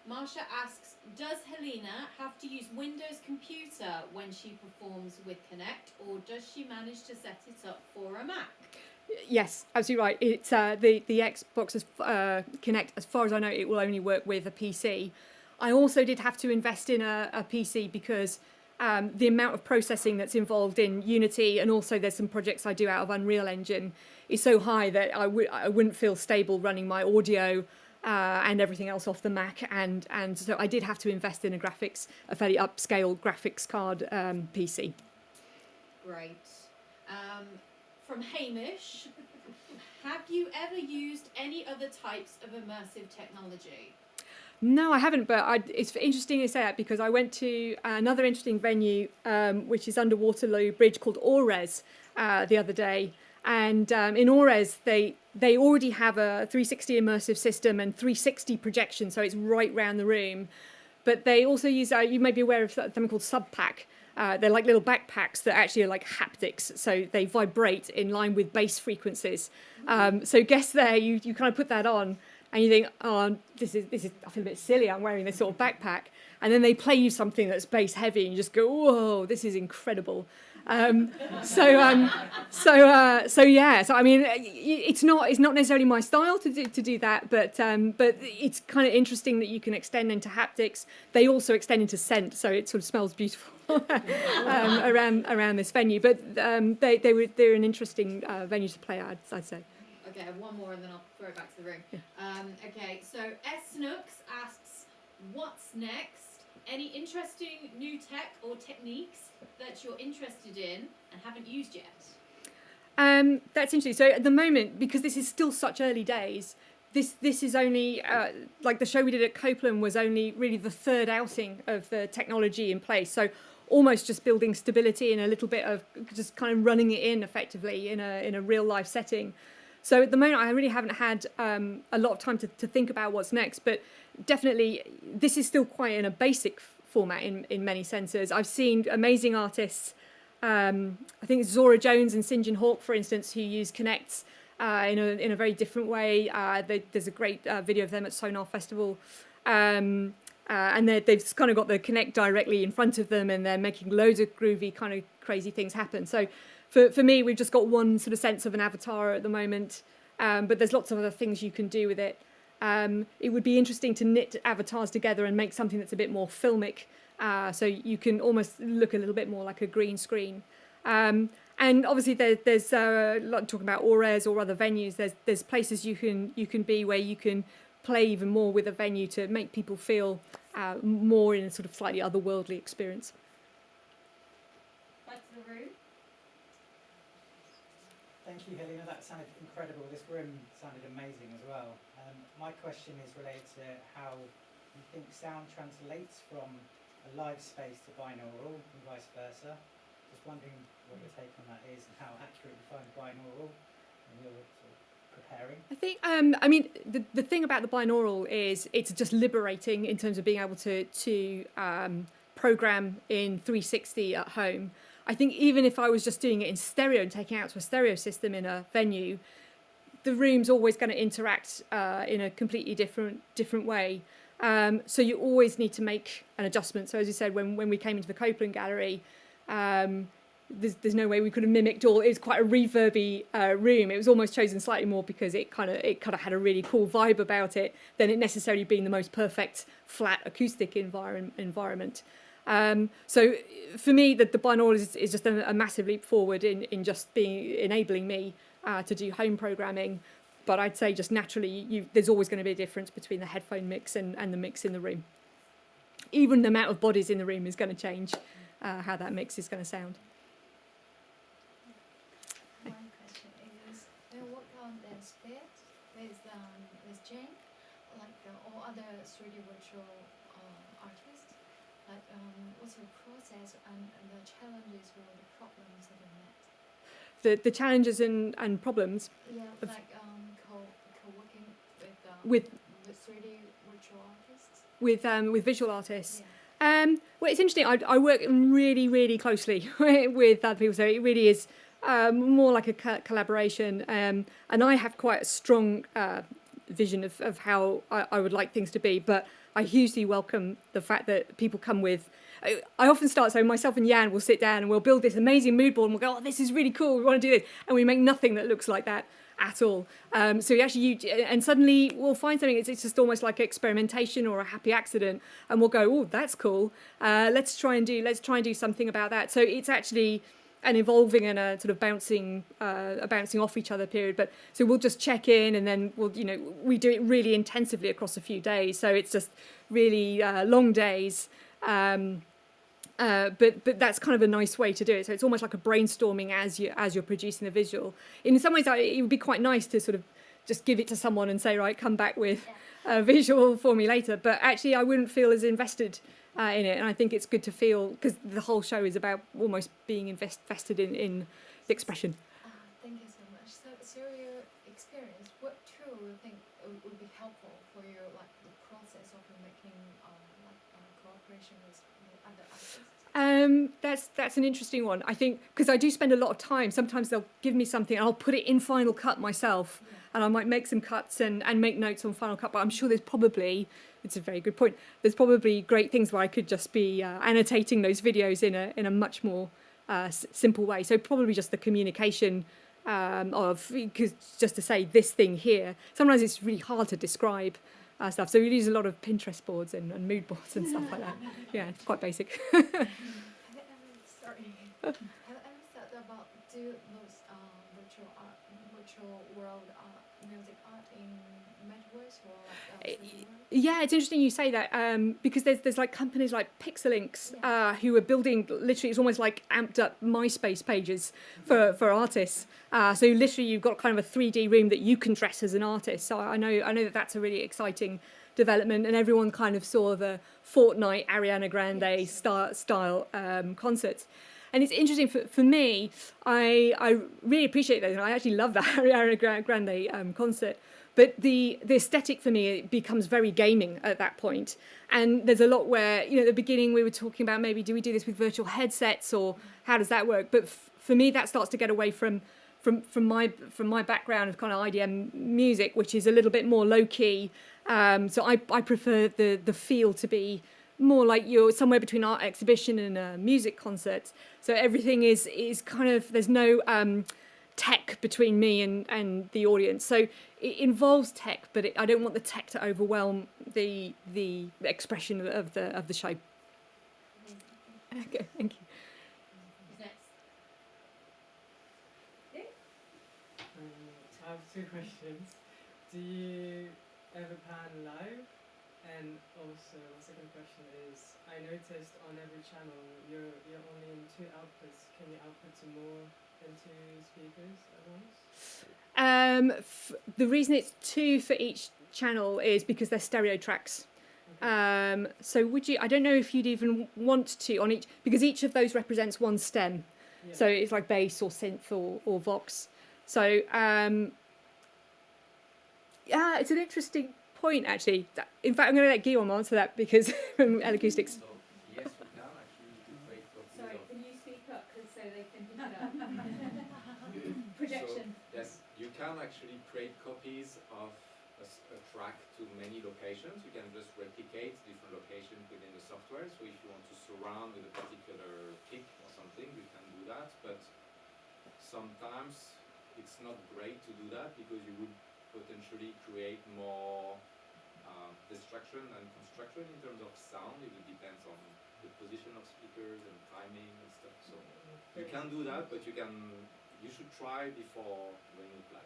Marsha asks, does Helena have to use Windows Computer when she performs with Connect, or does she manage to set it up for a Mac? Yes, absolutely right. It's the Xbox Connect, as far as I know, it will only work with a PC. I also did have to invest in a PC because the amount of processing that's involved in Unity, and also there's some projects I do out of Unreal Engine, is so high that I wouldn't feel stable running my audio and everything else off the Mac, and so I did have to invest in a fairly upscale graphics card PC. Great. From Hamish, have you ever used any other types of immersive technology? No, I haven't, but it's interesting to say that because I went to another interesting venue, which is under Waterloo Bridge, called Ores, the other day. And in Ores, they already have a 360 immersive system and 360 projection, so it's right round the room. But they also use, you may be aware of something called Subpack. They're like little backpacks that actually are like haptics, so they vibrate in line with bass frequencies. So guess there, you kind of put that on, and you think, oh, this is I feel a bit silly. I'm wearing this sort of backpack, and then they play you something that's bass heavy, and you just go, whoa, this is incredible. So yeah. So I mean, it's not necessarily my style to do that, but it's kind of interesting that you can extend into haptics. They also extend into scent, so it sort of smells beautiful around this venue. But they're an interesting venue to play at, I'd say. Okay, I have one more and then I'll throw it back to the room. Yeah. Okay, so S Snooks asks, what's next? Any interesting new tech or techniques that you're interested in and haven't used yet? That's interesting. So at the moment, because this is still such early days, this is only like the show we did at Copeland was only really the third outing of the technology in place. So almost just building stability and a little bit of just kind of running it in effectively in a real life setting. So at the moment, I really haven't had a lot of time to think about what's next. But definitely, this is still quite in a basic format in many senses. I've seen amazing artists. I think it's Zora Jones and St John Hawk, for instance, who use Connects in a very different way. There's a great video of them at Sonar Festival, and they've kind of got the Connect directly in front of them, and they're making loads of groovy kind of crazy things happen. So for me, we've just got one sort of sense of an avatar at the moment, but there's lots of other things you can do with it. It would be interesting to knit avatars together and make something that's a bit more filmic, so you can almost look a little bit more like a green screen. And obviously, there's like talking about Ores or other venues. There's places you can be where you can play even more with a venue to make people feel more in a sort of slightly otherworldly experience. Back to the room. Thank you, Helena. That sounded incredible. This room sounded amazing as well. My question is related to how you think sound translates from a live space to binaural and vice versa. Just wondering what your take on that is and how accurate you find binaural when you're sort of preparing. I think, I mean, the thing about the binaural is it's just liberating in terms of being able to program in 360 at home. I think even if I was just doing it in stereo and taking it out to a stereo system in a venue, the room's always going to interact in a completely different way. So you always need to make an adjustment. So as you said, when we came into the Copeland Gallery, there's no way we could have mimicked all. It was quite a reverby room. It was almost chosen slightly more because it kind of had a really cool vibe about it than it necessarily being the most perfect flat acoustic environment. So for me, the binaural is just a massive leap forward in just enabling me to do home programming. But I'd say just naturally, there's always going to be a difference between the headphone mix and the mix in the room. Even the amount of bodies in the room is going to change how that mix is going to sound. My question is, when you work on the stage with Jane, like all other 3D virtual artists, like what's your process and the challenges or the problems that you met? The challenges and problems. Yeah, like co-working with 3D virtual artists. With visual artists. Yeah. Well, it's interesting. I work really, really closely with other people, so it really is more like a collaboration. And I have quite a strong vision of how I would like things to be, but I hugely welcome the fact that people come with. I often start, so myself and Jan will sit down and we'll build this amazing mood board and we'll go, oh, this is really cool, we want to do this. And we make nothing that looks like that at all. So we actually, and suddenly we'll find something, it's just almost like experimentation or a happy accident. And we'll go, oh, that's cool. Let's try and do something about that. So it's actually an evolving and a sort of bouncing off each other period. But so we'll just check in and then we do it really intensively across a few days. So it's just really long days. But that's kind of a nice way to do it. So it's almost like a brainstorming as you're producing the visual. In some ways, it would be quite nice to sort of just give it to someone and say, right, come back with a visual for me later. But actually, I wouldn't feel as invested in it. And I think it's good to feel, because the whole show is about almost being invested in the expression. Thank you so much. So through your experience, what tool do you think would be helpful for your the process of making cooperation with other artists? That's an interesting one. I think because I do spend a lot of time. Sometimes they'll give me something and I'll put it in Final Cut myself, and I might make some cuts and make notes on Final Cut. But I'm sure there's probably, it's a very good point, there's probably great things where I could just be annotating those videos in a much more simple way. So probably just the communication because just to say this thing here. Sometimes it's really hard to describe stuff. So we use a lot of Pinterest boards and mood boards and stuff like that. Yeah, it's quite basic. Have you ever thought about do those virtual world music art in metaverse or like 3D world? Yeah, it's interesting you say that because there's like companies like Pixelinks who are building literally, it's almost like amped up MySpace pages for artists. So literally you've got kind of a 3D room that you can dress as an artist. So I know that that's a really exciting development, and everyone kind of saw the Fortnite Ariana Grande style concerts. And it's interesting for me, I really appreciate those. I actually love that Ariana Grande concert. But the aesthetic for me, it becomes very gaming at that point. And there's a lot where, at the beginning we were talking about maybe do we do this with virtual headsets or how does that work? But for me, that starts to get away from my background of kind of IDM music, which is a little bit more low key. So I prefer the feel to be more like you're somewhere between art exhibition and a music concert. So everything is kind of, there's no tech between me and the audience. So it involves tech, but I don't want the tech to overwhelm the expression of the show. Okay, thank you. Who's next? I have two questions. Do you ever pan live? And also, my second question is, I noticed on every channel you're only in 2 outputs. Can you output to more than 2 speakers at once? The reason it's 2 for each channel is because they're stereo tracks. Okay. So would you? I don't know if you'd even want to on each, because each of those represents one stem. Yeah. So it's like bass or synth or vox. So yeah, it's an interesting point actually. In fact, I'm going to let Guillaume answer that because from L-Acoustics. So, yes, we can actually do great copies Sorry, of. can you speak up so they can hear that? Projection. So, yes, you can actually create copies of a track to many locations. You can just replicate different locations within the software. So if you want to surround with a particular kick or something, you can do that. But sometimes it's not great to do that because you would potentially create more destruction and construction in terms of sound. It will depend on the position of speakers and timing and stuff. So you can do that, but you should try before when you play.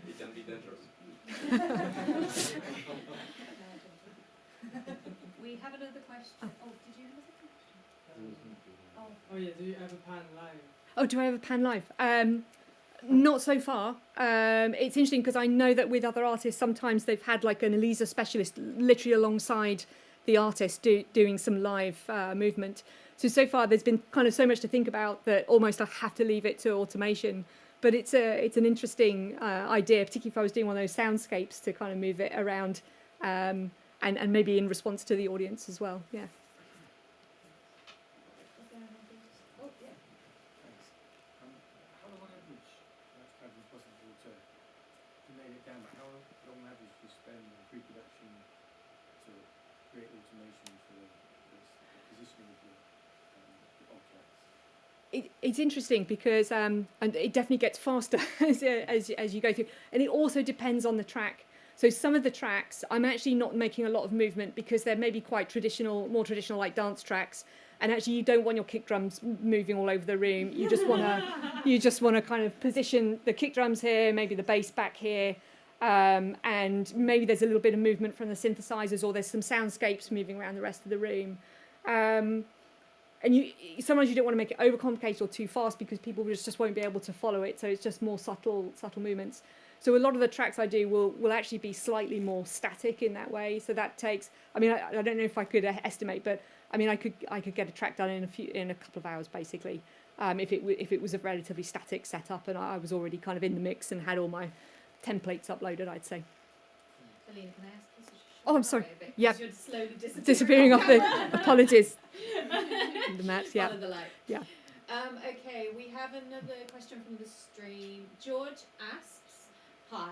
It can be dangerous. We have another question. Oh, did you have a second question? Oh yeah, do you ever pan live? Oh, do I ever pan live? Not so far. It's interesting because I know that with other artists, sometimes they've had like an Elisa specialist literally alongside the artist doing some live movement. So far there's been kind of so much to think about that almost I have to leave it to automation. But it's an interesting idea, particularly if I was doing one of those soundscapes to kind of move it around and maybe in response to the audience as well. Yeah. Oh, yeah. Thanks. How long on average, that's kind of impossible to nail it down, but how long on average do you spend in pre-production to create automation for the positioning of the objects? It's interesting because and it definitely gets faster as you go through, and it also depends on the track. So some of the tracks I'm actually not making a lot of movement because they're maybe quite more traditional like dance tracks, and actually you don't want your kick drums moving all over the room. You just want to kind of position the kick drums here, maybe the bass back here, and maybe there's a little bit of movement from the synthesizers, or there's some soundscapes moving around the rest of the room. And sometimes you don't want to make it overcomplicated or too fast because people just won't be able to follow it. So it's just more subtle movements. So a lot of the tracks I do will actually be slightly more static in that way. So that takes. I mean, I don't know if I could estimate, but I mean, I could get a track done in a couple of hours basically, if it was a relatively static setup and I was already kind of in the mix and had all my templates uploaded. I'd say. Helena, can I ask you to Oh, I'm sorry. a bit? Yeah. You're slowly Disappearing off the apologies. The mats, yeah. Follow the light. Yeah. Okay, we have another question from the stream. George asks, hi,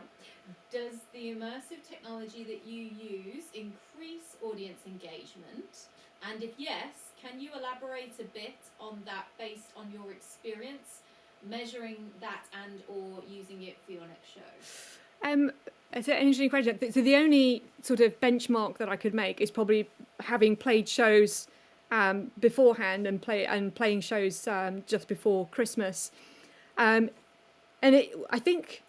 does the immersive technology that you use increase audience engagement? And if yes, can you elaborate a bit on that based on your experience, measuring that and or using it for your next show? It's an interesting question. So the only sort of benchmark that I could make is probably having played shows beforehand and playing shows just before Christmas. And I think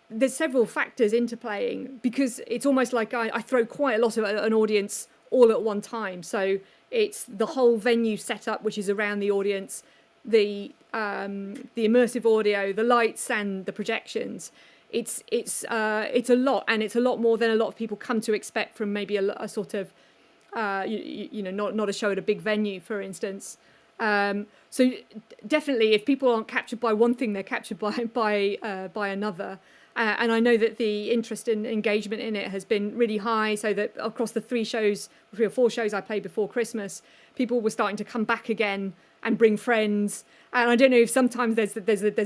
there's several factors into playing, because it's almost like I throw quite a lot of an audience all at one time. So it's the whole venue setup, which is around the audience, the immersive audio, the lights, and the projections. It's a lot, and it's a lot more than a lot of people come to expect from maybe a sort of not a show at a big venue, for instance. So definitely, if people aren't captured by one thing, they're captured by another. And I know that the interest and engagement in it has been really high, so that across the 3 or 4 shows I played before Christmas, people were starting to come back again and bring friends. And I don't know if sometimes there's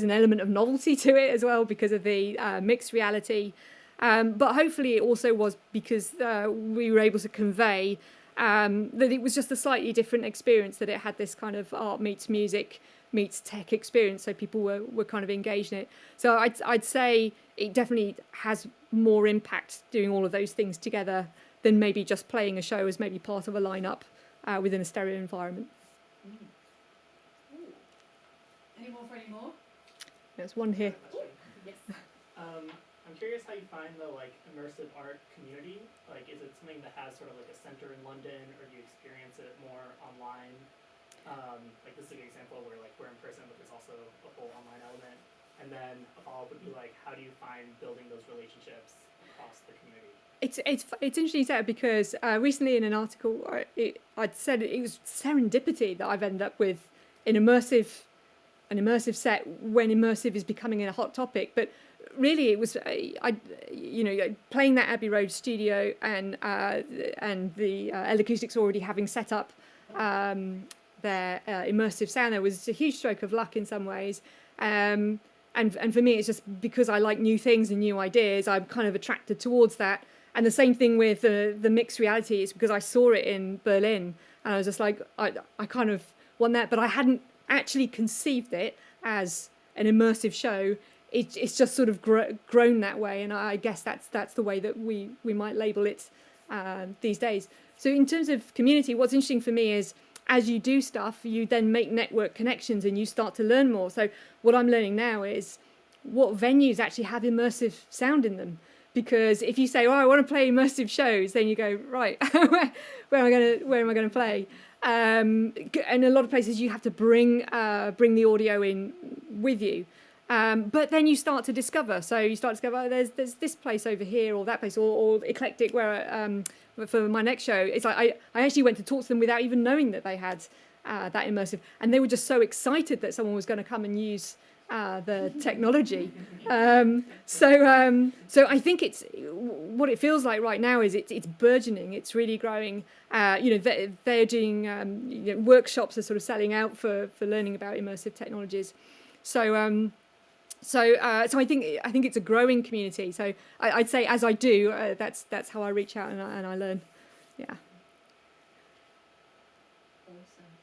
an element of novelty to it as well because of the mixed reality. But hopefully it also was because we were able to convey that it was just a slightly different experience, that it had this kind of art meets music meets tech experience, so people were kind of engaged in it. So I'd say it definitely has more impact doing all of those things together than maybe just playing a show as maybe part of a lineup within a stereo environment. Any more for any more? There's one here. Yes. I'm curious how you find the immersive art community. Is it something that has sort of a center in London, or do you experience it more online? This is a good example where we're in person, but there's also a whole online element. And then a follow-up would be how do you find building those relationships across the community? It's interesting you say it, because recently in an article I'd said it was serendipity that I've ended up with an immersive set when immersive is becoming a hot topic. But really it was playing that Abbey Road studio and the L-Acoustics already having set up their immersive sound there was a huge stroke of luck in some ways. And for me, it's just because I like new things and new ideas, I'm kind of attracted towards that. And the same thing with the mixed reality. It's because I saw it in Berlin, and I was just like, I kind of want that, but I hadn't actually conceived it as an immersive show. It's just sort of grown that way, and I guess that's the way that we might label it these days. So in terms of community, what's interesting for me is, as you do stuff, you then make network connections and you start to learn more. So what I'm learning now is what venues actually have immersive sound in them. Because if you say, I want to play immersive shows, then you go, right, where am I going to play? And a lot of places you have to bring the audio in with you. But then you start to discover. So you start to discover, there's this place over here, or that place, or Eclectic, where for my next show, it's like I actually went to talk to them without even knowing that they had that immersive, and they were just so excited that someone was going to come and use the technology. So I think it's what it feels like right now is it's burgeoning. It's really growing. They're doing workshops are sort of selling out for learning about immersive technologies. So I think it's a growing community. So I'd say as I do, that's how I reach out and I learn. Yeah. Awesome.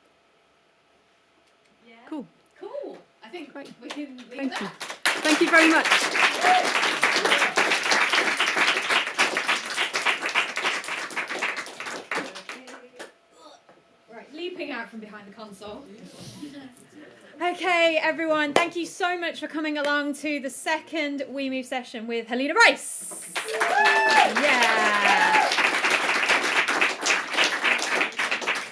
Yeah. Cool. Cool. I think Great. we can leave Thank that. you. Thank you very much. Right, leaping out from behind the console. Okay, everyone, thank you so much for coming along to the second We Move session with Halina Rice. Yeah.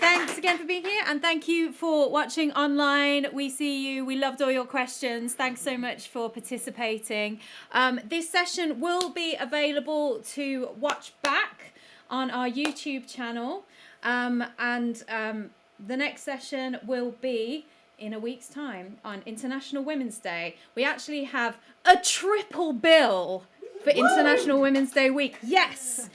Thanks again for being here, and thank you for watching online. We see you. We loved all your questions. Thanks so much for participating. This session will be available to watch back on our YouTube channel, and the next session will be in a week's time on International Women's Day. We actually have a triple bill for International Women's Day week. Yes,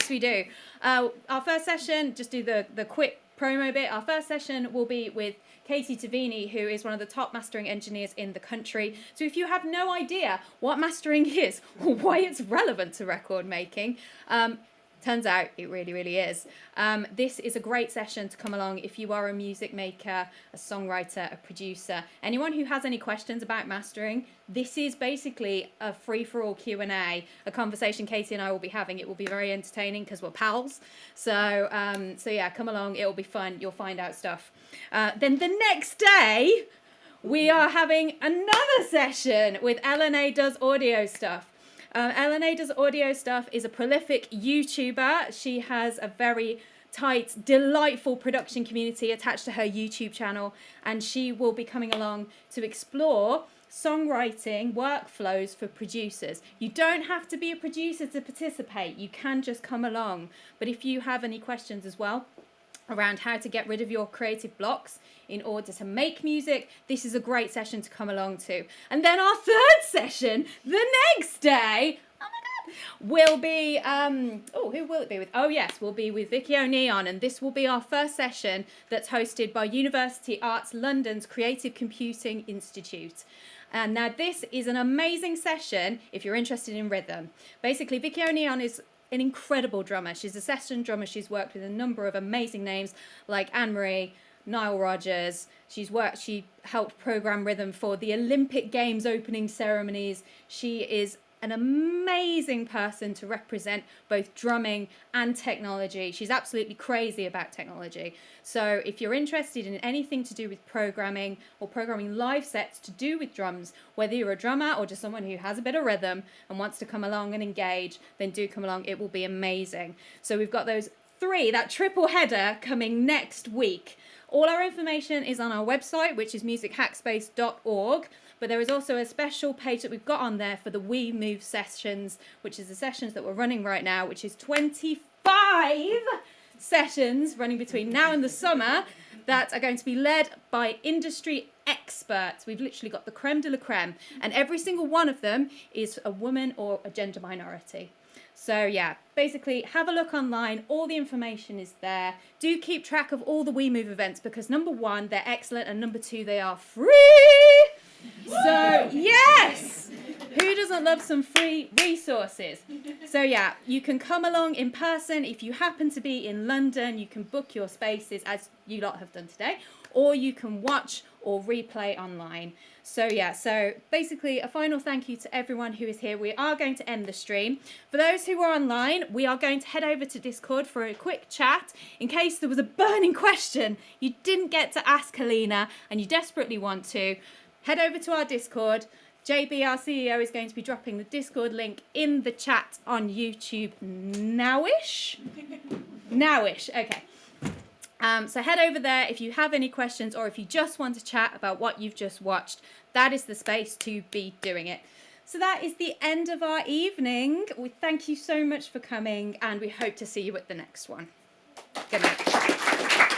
we do. Our first session, just do the quick promo bit. Our first session will be with Katie Tavini, who is one of the top mastering engineers in the country. So if you have no idea what mastering is or why it's relevant to record making, Turns out it really, really is. This is a great session to come along if you are a music maker, a songwriter, a producer, anyone who has any questions about mastering. This is basically a free-for-all Q&A, a conversation Katie and I will be having. It will be very entertaining because we're pals. So yeah, come along. It will be fun. You'll find out stuff. Then the next day, we are having another session with Helena Does Audio Stuff. Helena Does Audio Stuff is a prolific YouTuber. She has a very tight, delightful production community attached to her YouTube channel, and she will be coming along to explore songwriting workflows for producers. You don't have to be a producer to participate. You can just come along. But if you have any questions as well around how to get rid of your creative blocks in order to make music, this is a great session to come along to. And then our third session, the next day, oh my God, will be, who will it be with? Oh yes, we'll be with Vicky O'Neon, and this will be our first session that's hosted by University Arts London's Creative Computing Institute. And now this is an amazing session if you're interested in rhythm. Basically, Vicky O'Neon is an incredible drummer. She's a session drummer. She's worked with a number of amazing names like Anne-Marie, Nile Rodgers. She helped program rhythm for the Olympic Games opening ceremonies. She is an amazing person to represent both drumming and technology. She's absolutely crazy about technology. So if you're interested in anything to do with programming or programming live sets to do with drums, whether you're a drummer or just someone who has a bit of rhythm and wants to come along and engage, then do come along. It will be amazing. So we've got those three, that triple header coming next week. All our information is on our website, which is musichackspace.org. But there is also a special page that we've got on there for the We Move sessions, which is the sessions that we're running right now, which is 25 sessions running between now and the summer that are going to be led by industry experts. We've literally got the creme de la creme, and every single one of them is a woman or a gender minority. So yeah, basically have a look online. All the information is there. Do keep track of all the We Move events because number one, they're excellent, and number two, they are free. So yes, who doesn't love some free resources? So yeah, you can come along in person. If you happen to be in London, you can book your spaces as you lot have done today, or you can watch or replay online. So yeah, so basically a final thank you to everyone who is here. We are going to end the stream. For those who are online, we are going to head over to Discord for a quick chat in case there was a burning question you didn't get to ask Helena and you desperately want to. Head over to our Discord. JB, our CEO, is going to be dropping the Discord link in the chat on YouTube nowish. Nowish, okay. So head over there if you have any questions or if you just want to chat about what you've just watched. That is the space to be doing it. So that is the end of our evening. We thank you so much for coming and we hope to see you at the next one. Good night.